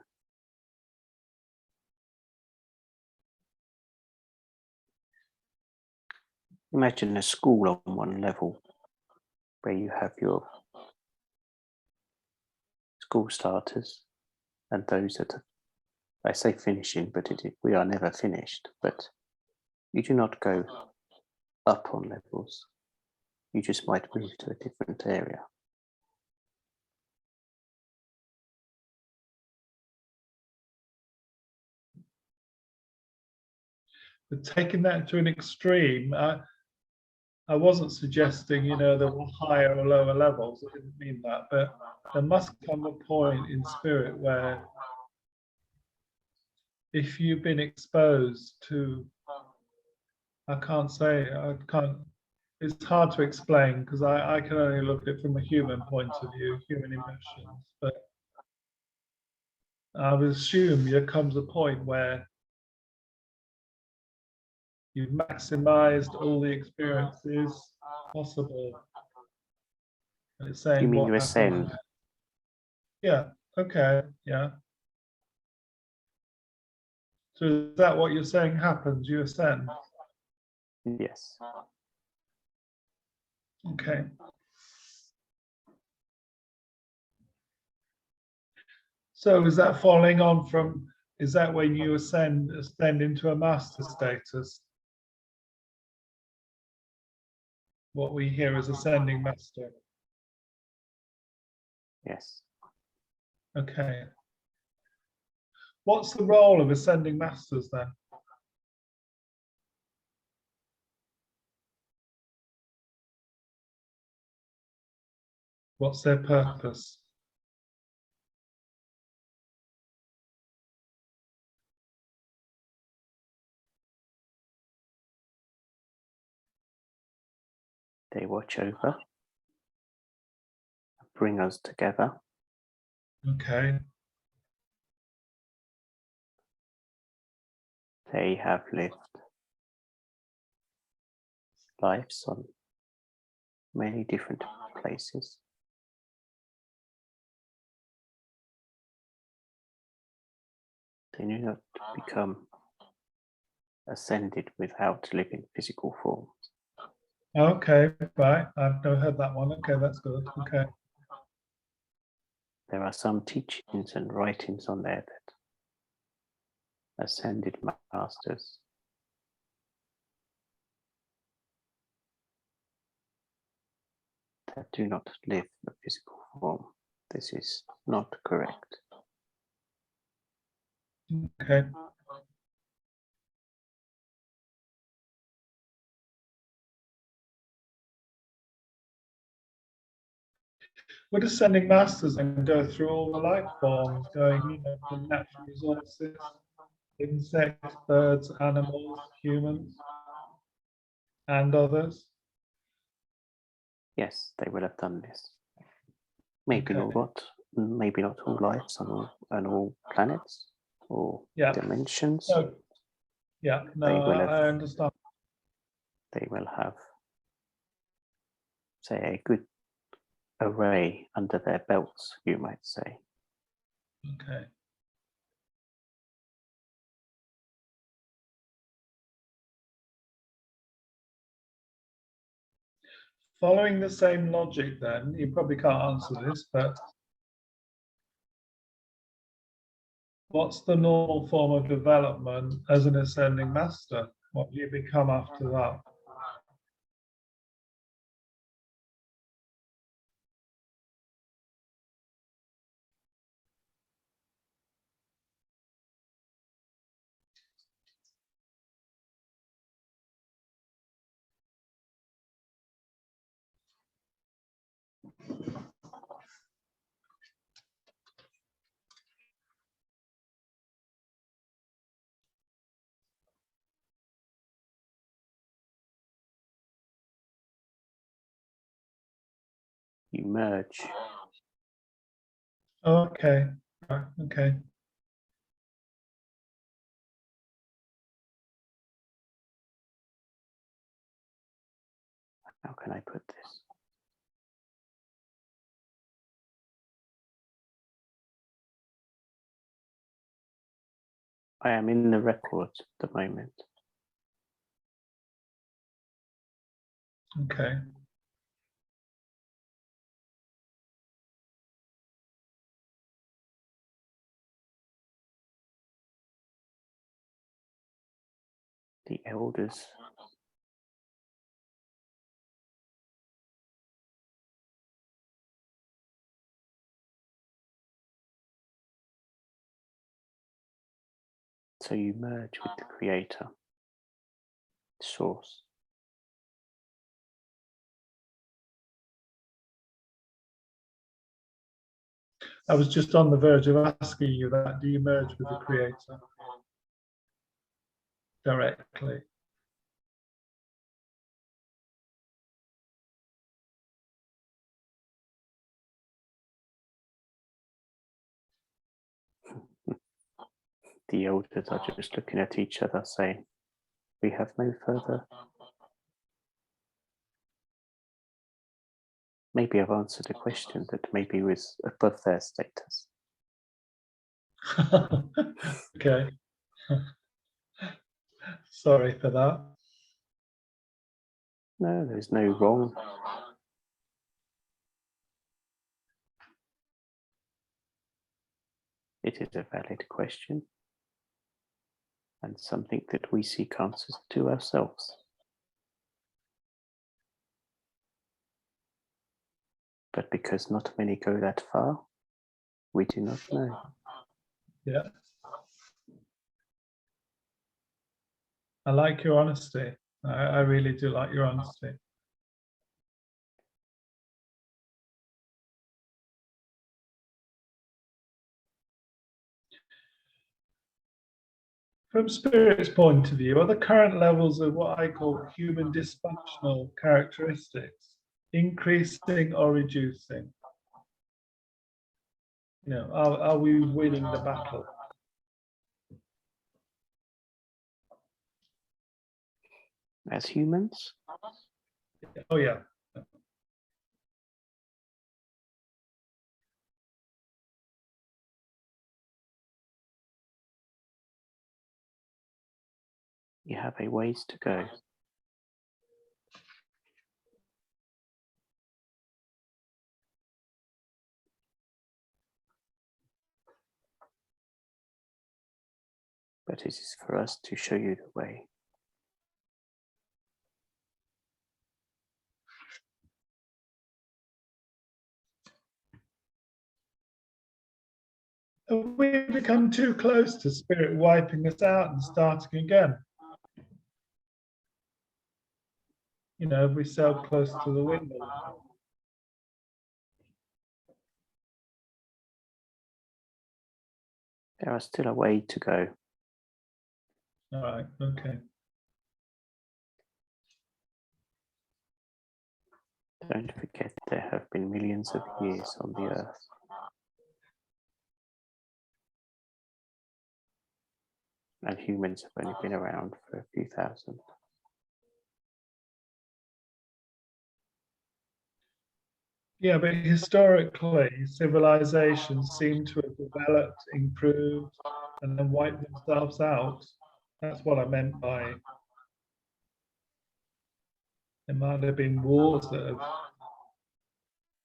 imagine a school on one level where you have your school starters and those that are, I say finishing, but we are never finished. But you do not go up on levels. You just might move to a different area. But taking that to an extreme, I wasn't suggesting, you know, there were higher or lower levels. I didn't mean that, but there must come a point in spirit where if you've been exposed to, I can't say, I can't, it's hard to explain because I can only look at it from a human point of view, human emotions, but I would assume there comes a point where you've maximized all the experiences possible. And it's saying You mean what you happens. ascend? Yeah, okay, yeah. So is that what you're saying happens? You ascend? Yes. Okay. So is that following on from, is that when you ascend into a master status? What we hear as ascending master. Yes. Okay. What's the role of ascending masters then? What's their purpose? They watch over, bring us together. Okay. They have lived lives on many different places. They do not become ascended without living physical forms. Okay, right. I've never heard that one. Okay, that's good. Okay. There are some teachings and writings on there that ascended masters that do not live the physical form. This is not correct. Okay. Would ascending masters then go through all the life forms, going, from natural resources, insects, birds, animals, humans, and others? Yes, they will have done this. Maybe Okay. maybe not all lives on all planets or Yeah. dimensions. No. Yeah, no, I understand. They will have, say, a good array under their belts, you might say. Okay. Following the same logic then, you probably can't answer this, but what's the normal form of development as an ascending master? What do you become after that? You merge. Okay. Right. Okay. How can I put this? I am in the record at the moment. Okay. The elders so you merge with the creator, source. I was just on the verge of asking you that. Do you merge with the creator directly? the elders are just looking at each other saying, we have no further. Maybe I've answered a question that maybe was above their status. Okay. Sorry for that. No, there's no wrong. It is a valid question and something that we seek answers to ourselves. But because not many go that far, we do not know. Yeah. I like your honesty. I really do like your honesty. From Spirit's point of view, are the current levels of what I call human dysfunctional characteristics increasing or reducing? You know, are we winning the battle? As humans, Oh yeah. you have a ways to go. But it is for us to show you the way. Have we become too close to Spirit wiping us out and starting again? You know, we sailed close to the window. There are still a way to go. All right, okay. Don't forget there have been millions of years on the earth. And humans have only been around for a few thousand. Yeah, but historically, civilizations seem to have developed, improved, and then wiped themselves out. That's what I meant by there might have been wars that have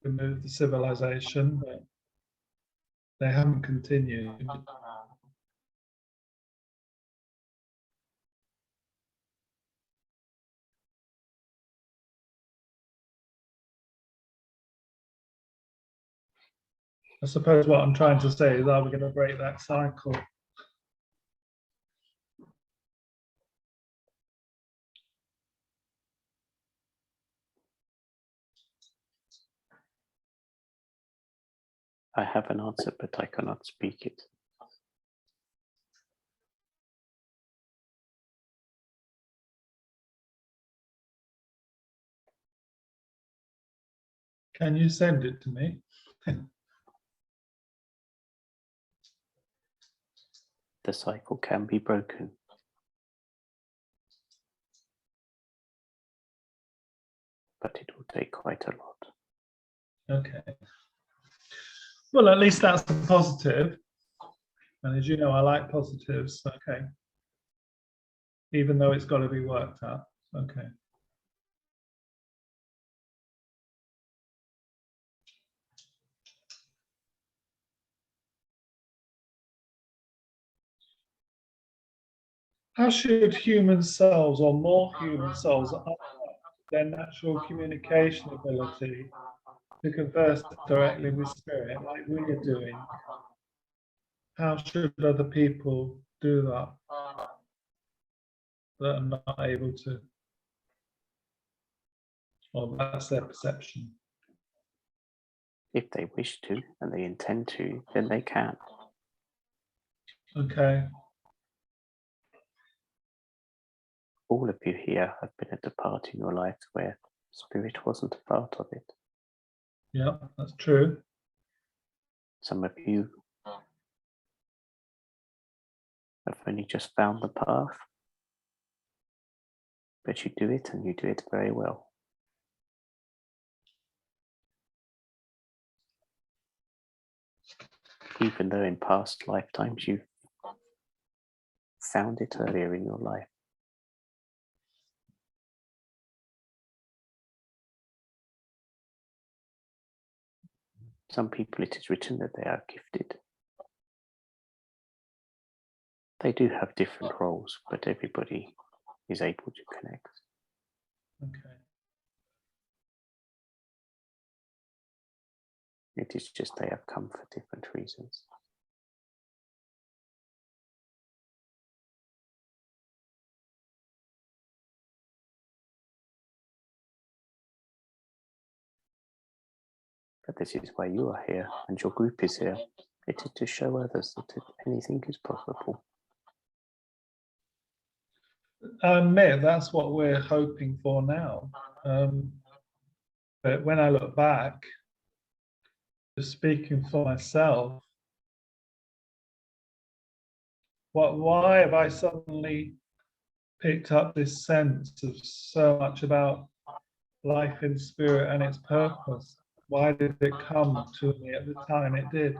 removed the civilization, but they haven't continued. I suppose what I'm trying to say is, are we going to break that cycle? I have an answer, but I cannot speak it. Can you send it to me? The cycle can be broken. But it will take quite a lot. Okay. Well, at least that's a positive. And as you know, I like positives. Okay. Even though it's got to be worked out. Okay. How should human souls or more human souls up their natural communication ability to converse directly with spirit like we are doing? How should other people do that that are not able to? Or that's their perception. If they wish to and they intend to, then they can. Okay. All of you here have been at a part in your life where spirit wasn't a part of it. Yeah, that's true. Some of you have only just found the path, but you do it and you do it very well. Even though in past lifetimes you've found it earlier in your life. Some people it is written that they are gifted. They do have different roles, but everybody is able to connect. Okay. It is just they have come for different reasons. But this is why you are here and your group is here. It is to show others that anything is possible. I admit that's what we're hoping for now. But when I look back, just speaking for myself, why have I suddenly picked up this sense of so much about life in spirit and its purpose? Why did it come to me at the time it did?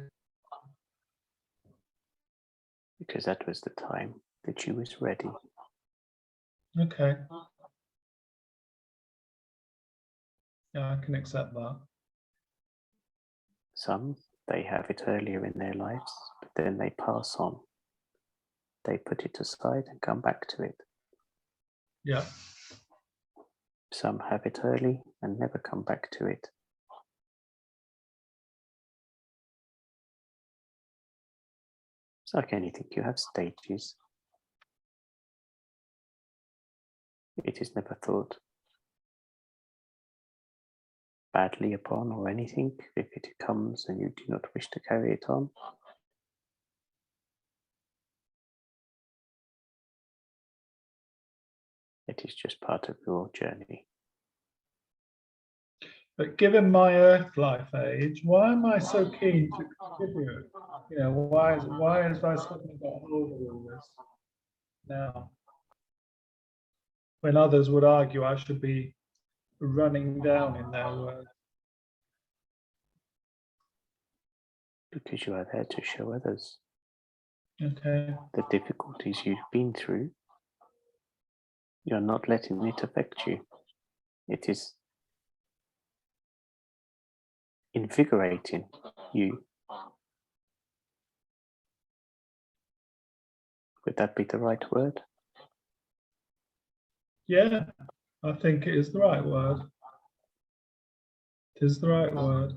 Because that was the time that you was ready. Okay. Yeah, I can accept that. Some, they have it earlier in their lives, but then they pass on. They put it aside and come back to it. Yeah. Some have it early and never come back to it. It's like anything, you have stages. It is never thought badly upon or anything if it comes and you do not wish to carry it on. It is just part of your journey. But given my Earth life age, why am I so keen to contribute? You know, why has I suddenly got hold of all this now? When others would argue I should be running down in their words. Because you are there to show others Okay. the difficulties you've been through. You're not letting it affect you. It is invigorating you. Would that be the right word? Yeah, I think it is the right word. It is the right word.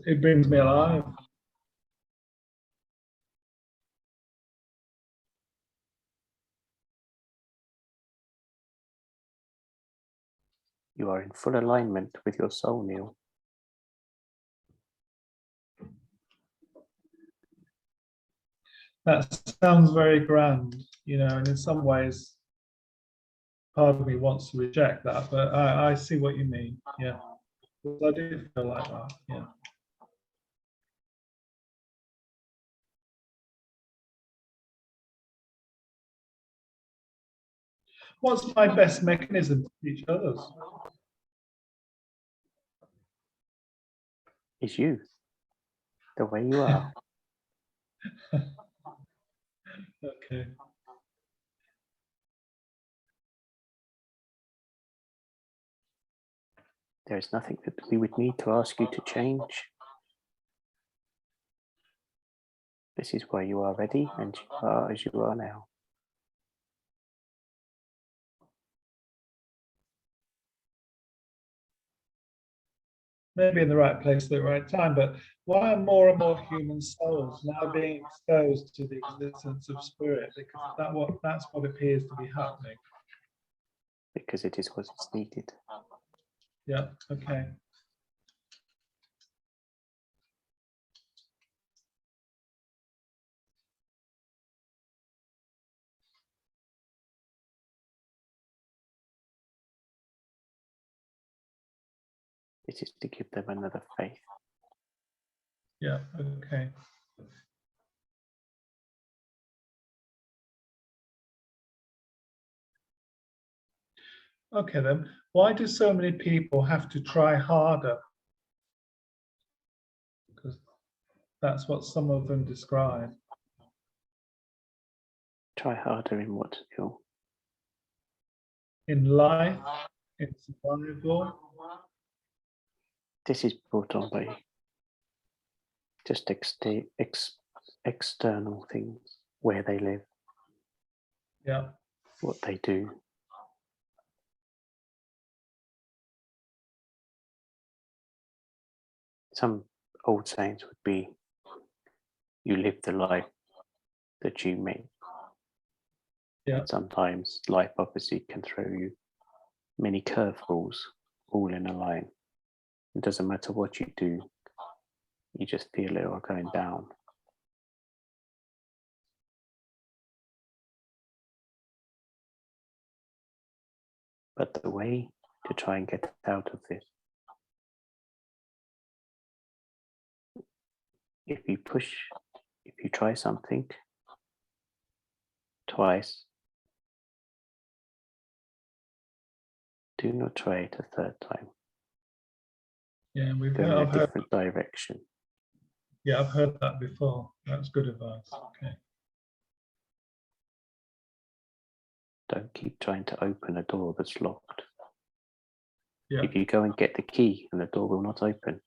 It brings me alive. You are in full alignment with your soul, Neil. That sounds very grand, you know, and in some ways, part of me wants to reject that, but I see what you mean. Yeah, I do feel like that. Yeah. What's my best mechanism to teach others? Is you, the way you are. Okay. There is nothing that we would need to ask you to change. This is why you are ready and you are as you are now. Maybe in the right place at the right time, but why are more and more human souls now being exposed to the existence of spirit? Because that's what appears to be happening. Because it is what is needed. Yeah, okay. It is to give them another faith. Yeah, okay. Okay then, why do so many people have to try harder? Because that's what some of them describe. Try harder in what, Phil? In life, in survival. This is brought on by just external things, where they live, Yeah, what they do. Some old sayings would be, you live the life that you make. yeah, And sometimes life obviously can throw you many curveballs all in a line. It doesn't matter what you do, you just feel it all going down. But the way to try and get out of this, if you try something twice, do not try it a third time. yeah. Go in a I've heard, different direction. yeah, I've heard that before. That's good advice. Okay. Don't keep trying to open a door that's locked. Yeah. If you go and get the key and the door will not open,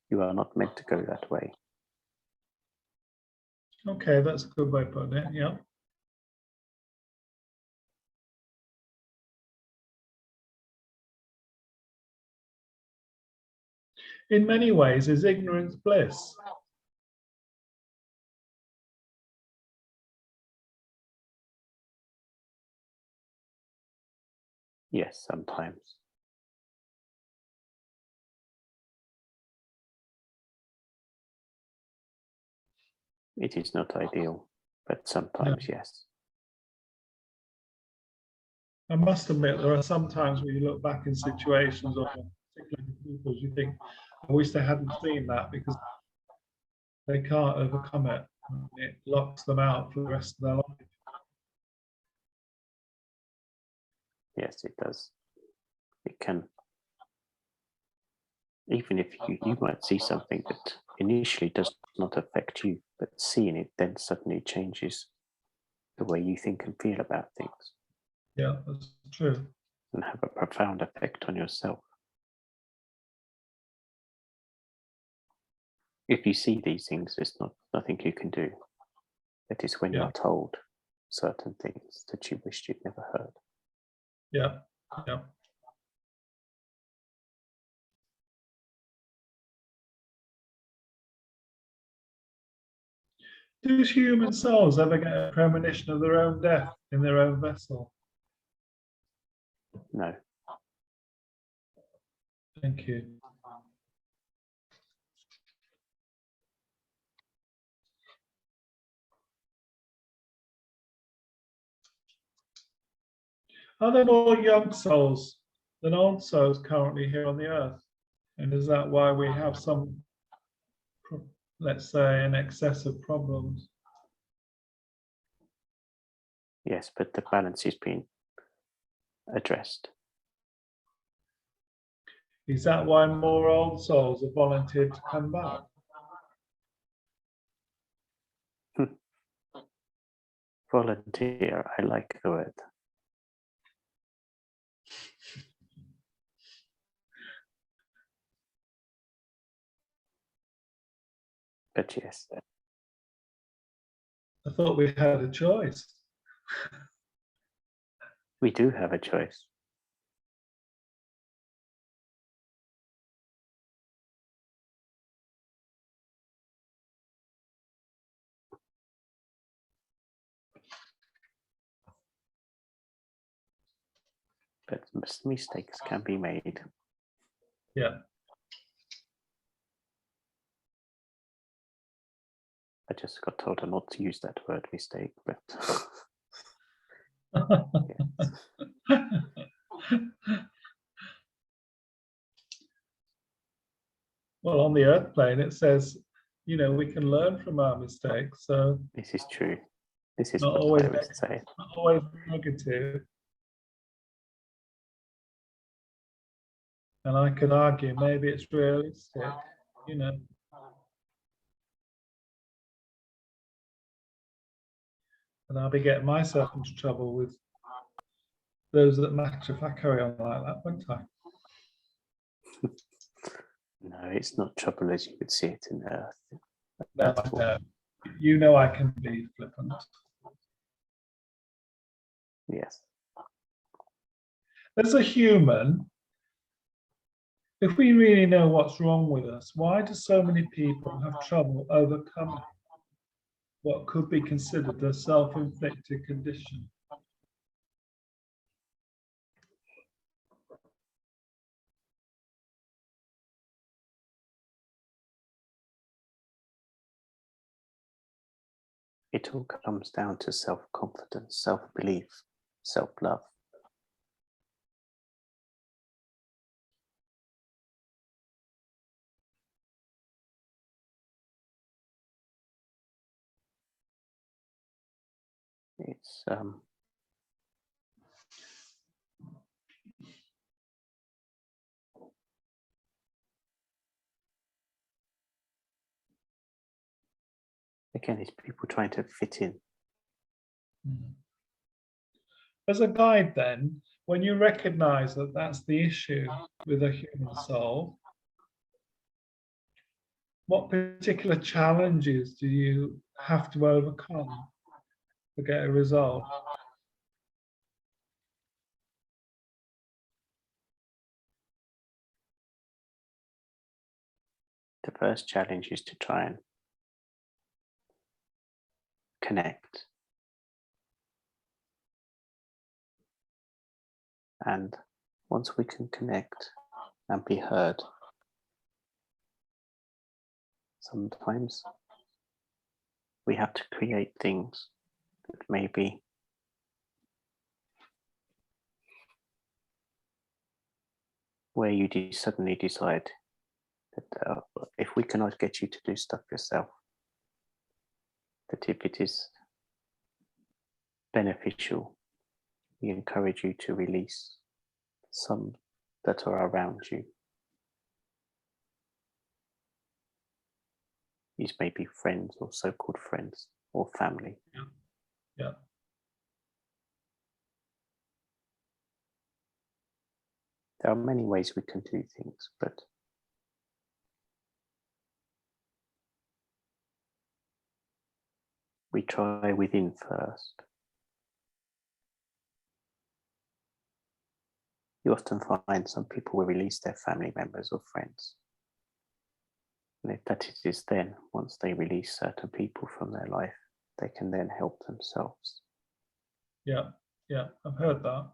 you are not meant to go that way. Okay, that's a good way of putting it. Yeah. In many ways, is ignorance bliss? Yes, sometimes. It is not ideal, but sometimes yes. I must admit, there are some times when you look back in situations or particularly people, you think, I wish they hadn't seen that because they can't overcome it. It locks them out for the rest of their life. Yes, it does. It can. Even if you might see something that initially does not affect you, but seeing it then suddenly changes the way you think and feel about things Yeah, that's true. and have a profound effect on yourself. If you see these things, there's nothing you can do. It is when Yeah. you're told certain things that you wished you'd never heard. Yeah, yeah. Do human souls ever get a premonition of their own death in their own vessel? No, Thank you. Are there more young souls than old souls currently here on the earth? And is that why we have some, let's say, an excess of problems? yes, but the balance is being addressed. Is that why more old souls have volunteered to come back? Volunteer, I like the word. But yes, I thought we had a choice. we do have a choice. But mistakes can be made. Yeah. I just got told not to use that word mistake, but Well, on the earth plane, it says, you know, we can learn from our mistakes. So this is true. This is not what always, I would say. not always negative. And I could argue maybe it's realistic, you know. And I'll be getting myself into trouble with those that matter if I carry on like that, won't I? No, it's not trouble as you would see it in Earth. No, I know. You know I can be flippant. Yes. As a human, if we really know what's wrong with us, why do so many people have trouble overcoming what could be considered a self-inflicted condition? It all comes down to self-confidence, self-belief, self-love. It's again, it's people trying to fit in. As a guide then, when you recognize that that's the issue with a human soul, what particular challenges do you have to overcome to get a result? The first challenge is to try and connect. And once we can connect and be heard, sometimes we have to create things that maybe where you suddenly decide that if we cannot get you to do stuff yourself, that if it is beneficial, we encourage you to release some that are around you. These may be friends or so-called friends or family. Yeah. There are many ways we can do things, but we try within first. You often find some people will release their family members or friends. And if that is then, once they release certain people from their life, they can then help themselves. Yeah, I've heard that.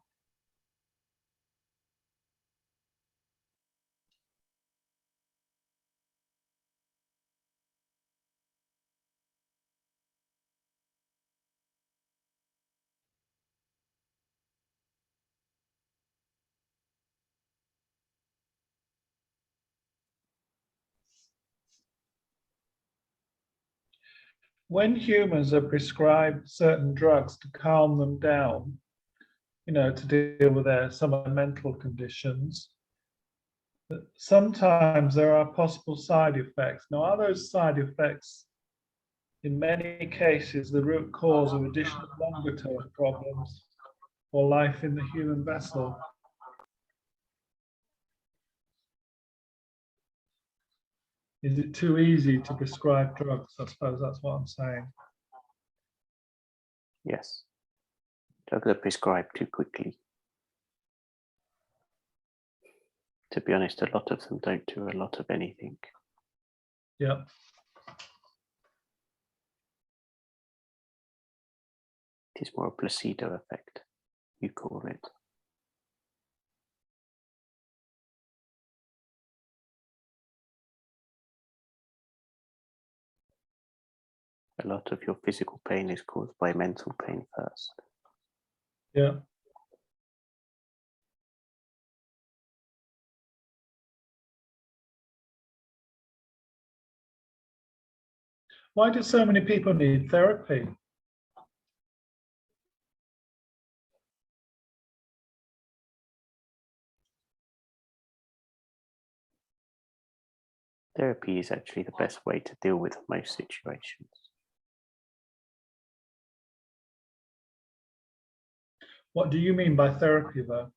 When humans are prescribed certain drugs to calm them down, you know, to deal with some of their mental conditions, sometimes there are possible side effects. Now, are those side effects, in many cases, the root cause of additional longer-term problems or life in the human vessel? Is it too easy to prescribe drugs? I suppose that's what I'm saying. Yes. Drugs are prescribed too quickly. To be honest, a lot of them don't do a lot of anything. Yeah. It is more a placebo effect, you call it. A lot of your physical pain is caused by mental pain first. Yeah. Why do so many people need therapy? Therapy is actually the best way to deal with most situations. What do you mean by therapy, though?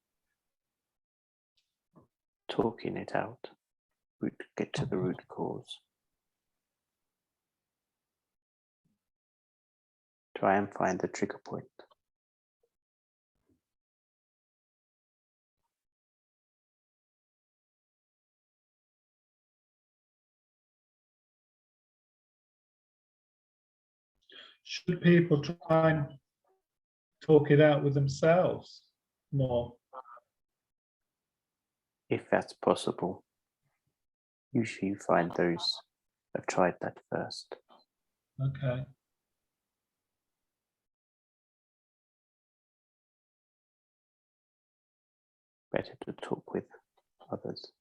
Talking it out, get to the root cause. Try and find the trigger point. Should people try and talk it out with themselves more? If that's possible, usually you find those have tried that first. Okay. Better to talk with others.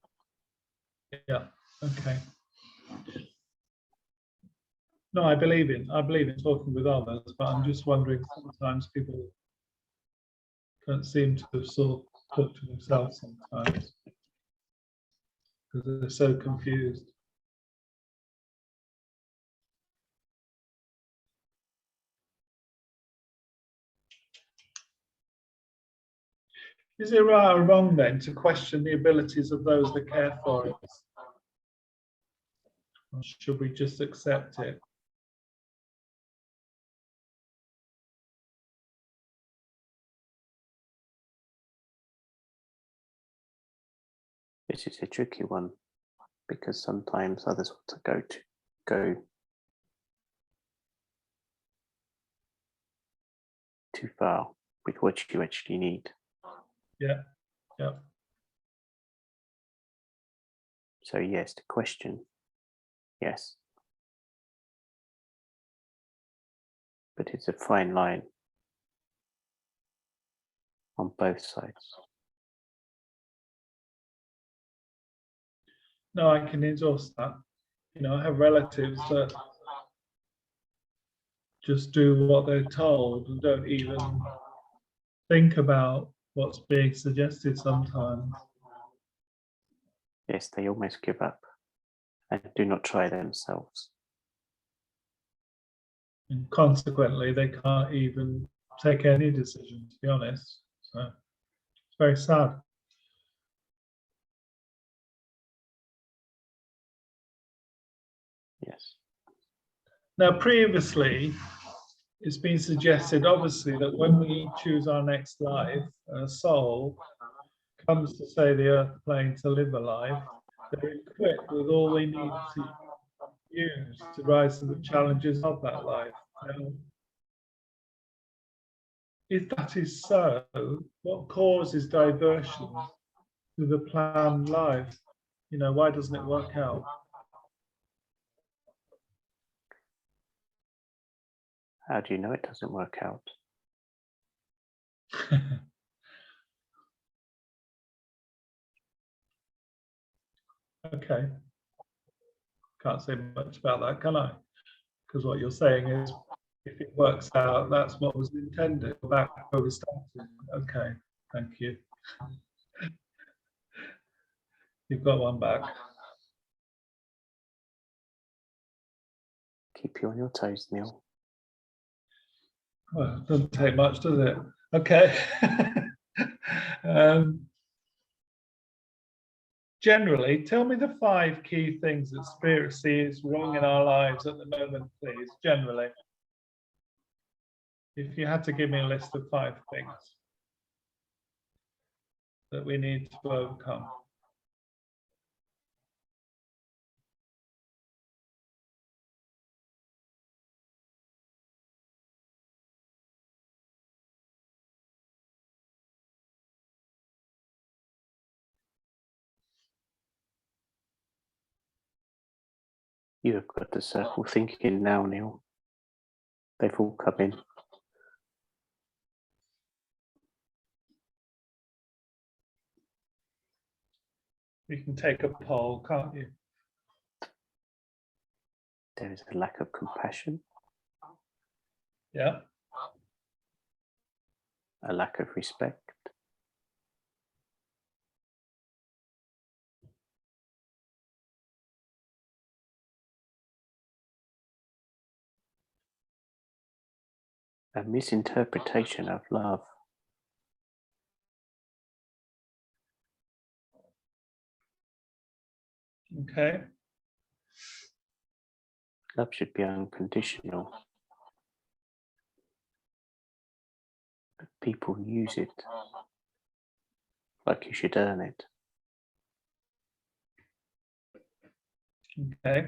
Yeah. Okay. No, I believe in talking with others, but I'm just wondering, sometimes people don't seem to sort of talk to themselves sometimes because they're so confused. Is it right or wrong then to question the abilities of those that care for us? Or should we just accept it? This is a tricky one because sometimes others want to go too far with what you actually need. Yeah. Yeah. So yes, to question, yes. But it's a fine line on both sides. No, I can endorse that. You know, I have relatives that just do what they're told and don't even think about what's being suggested sometimes. Yes, they almost give up and do not try themselves. And consequently, they can't even take any decision, to be honest. So it's very sad. Yes. Now, previously, it's been suggested, obviously, that when we choose our next life, a soul comes to, say, the earth plane to live a life, they're equipped with all they need to use to rise to the challenges of that life. Now, if that is so, what causes diversion to the planned life? You know, why doesn't it work out? How do you know it doesn't work out? Okay. Can't say much about that, can I? Because what you're saying is, if it works out, that's what was intended back where we started. Okay, thank you. You've got one back. Keep you on your toes, Neil. Well, it doesn't take much, does it? Okay. Generally, tell me the 5 key things that Spirit sees wrong in our lives at the moment, please. Generally, if you had to give me a list of 5 things that we need to overcome. You have got the circle thinking now, Neil. They've all come in. You can take a poll, can't you? There is a lack of compassion, Yeah. a lack of respect, a misinterpretation of love. Okay. Love should be unconditional. But people use it like you should earn it. Okay.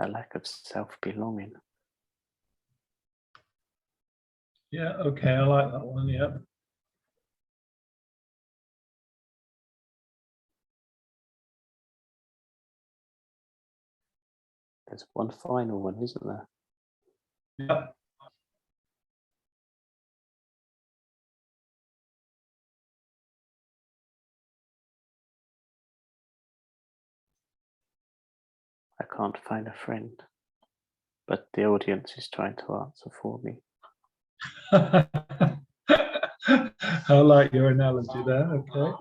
A lack of self-belonging. Yeah, okay, I like that one, yeah. There's one final one, isn't there? Yeah. I can't find a friend, but the audience is trying to answer for me. I like your analogy there, okay.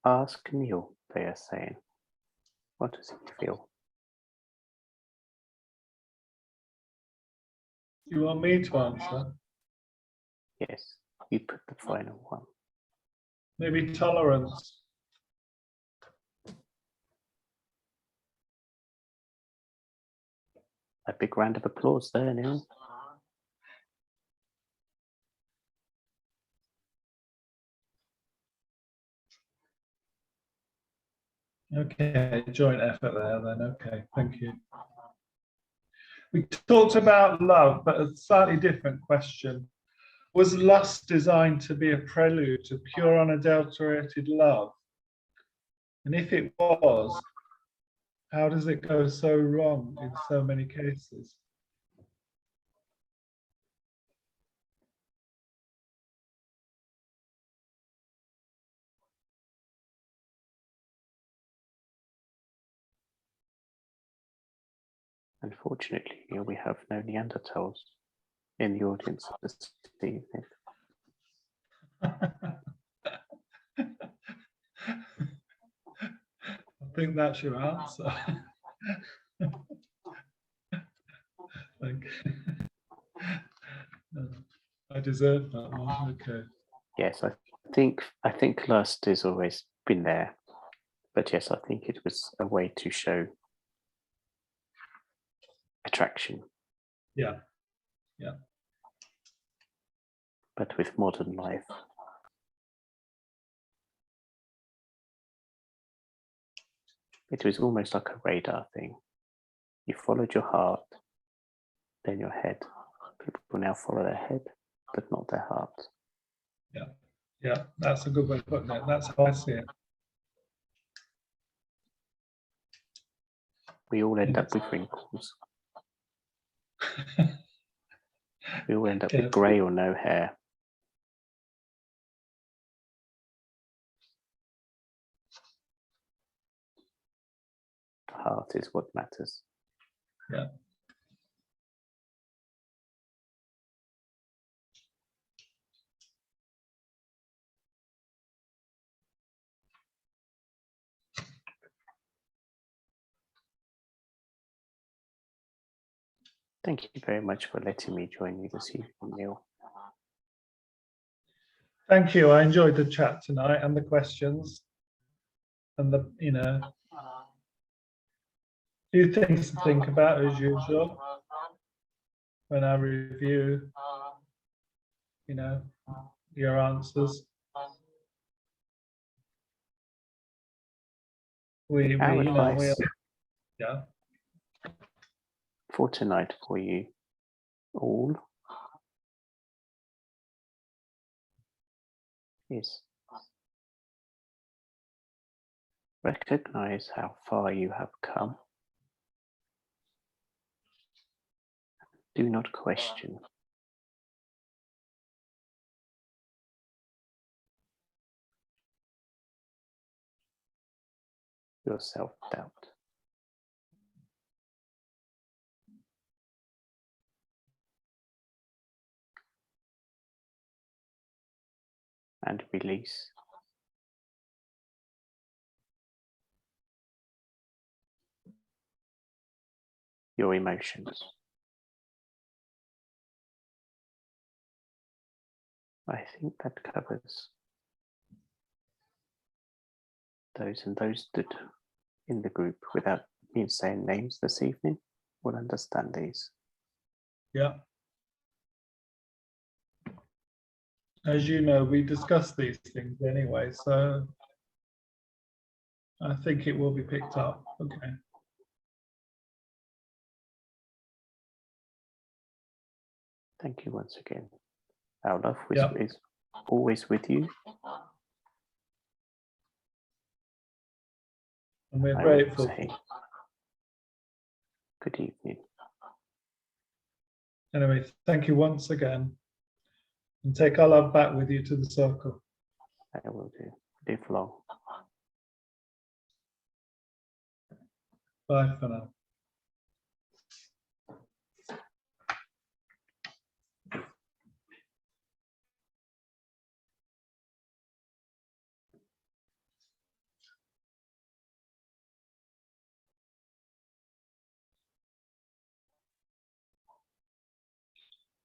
Ask Neil, they are saying. What does he feel? You want me to answer? Yes, you put the final one. Maybe tolerance. A big round of applause there, Neil. Okay, joint effort there then, okay, thank you. We talked about love, but a slightly different question. Was lust designed to be a prelude to pure unadulterated love? And if it was, how does it go so wrong in so many cases? Unfortunately, Neil, we have no Neanderthals in the audience this evening. I think that's your answer. I deserve that one. Okay. Yes, I think lust has always been there, but yes, I think it was a way to show attraction. Yeah. Yeah. But with modern life, it was almost like a radar thing. You followed your heart, then your head. People now follow their head, but not their heart. Yeah. Yeah. That's a good way of putting it. That's how I see it. We all end up with wrinkles. We all end up Yeah. with grey or no hair. The heart is what matters. Yeah. Thank you very much for letting me join you this evening, Neil. Thank you. I enjoyed the chat tonight and the questions and the, few things to think about as usual when I review, your answers. Our advice yeah. for tonight for you all is recognize how far you have come Do not question. Your self-doubt. And release your emotions. I think that covers those, and those that in the group, without me saying names this evening, will understand these. Yeah. As you know, we discuss these things anyway, so I think it will be picked up. Okay. Thank you once again. Our love Yeah. is always with you. And we're I grateful. will say good evening. Anyway, thank you once again. And take our love back with you to the circle. I will do. Live long. Bye for now.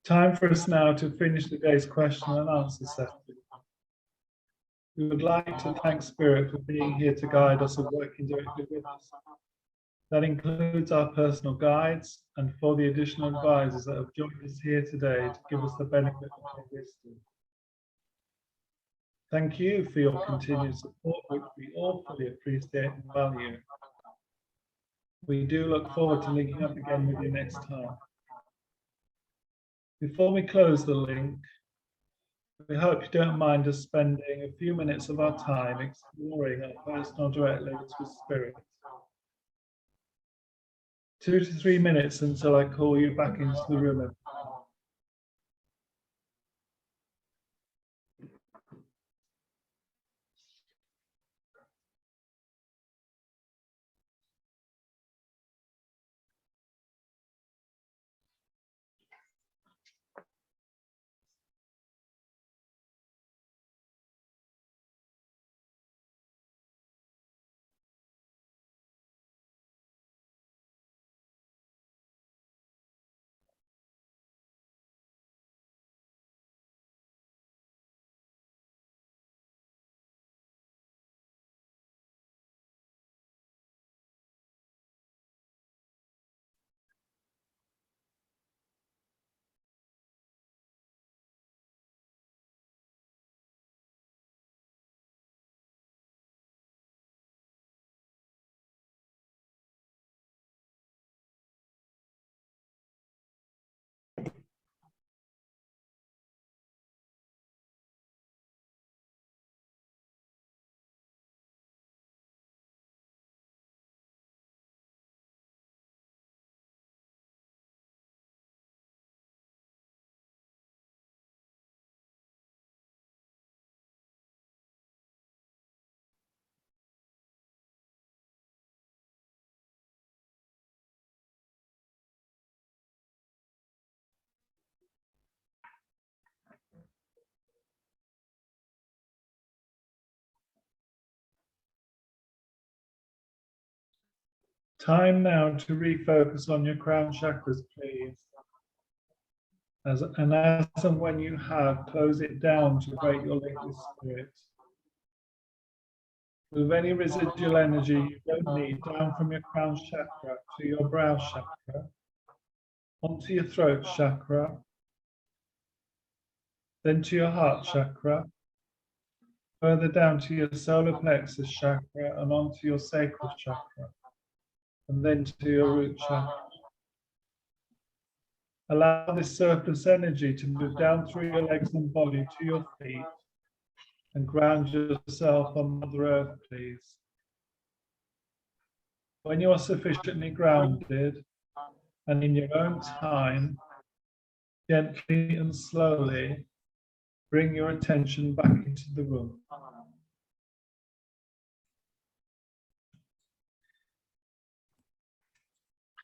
Time for us now to finish today's question and answer session. We would like to thank Spirit for being here to guide us and working directly with us. That includes our personal guides and for the additional advisors that have joined us here today to give us the benefit of their wisdom. Thank you for your continued support, which we all fully appreciate and value. We do look forward to linking up again with you next time. Before we close the link, we hope you don't mind us spending a few minutes of our time exploring our personal direct links with Spirit. 2 to 3 minutes until I call you back into the room. Time now to refocus on your crown chakras, please. As and when you have, close it down to break your link with Spirit. Move any residual energy you don't need down from your crown chakra to your brow chakra, onto your throat chakra, then to your heart chakra, further down to your solar plexus chakra and onto your sacral chakra, and then to your root chakra. Allow this surplus energy to move down through your legs and body to your feet and ground yourself on Mother Earth, please. When you are sufficiently grounded and in your own time, Gently and slowly bring your attention back into the room.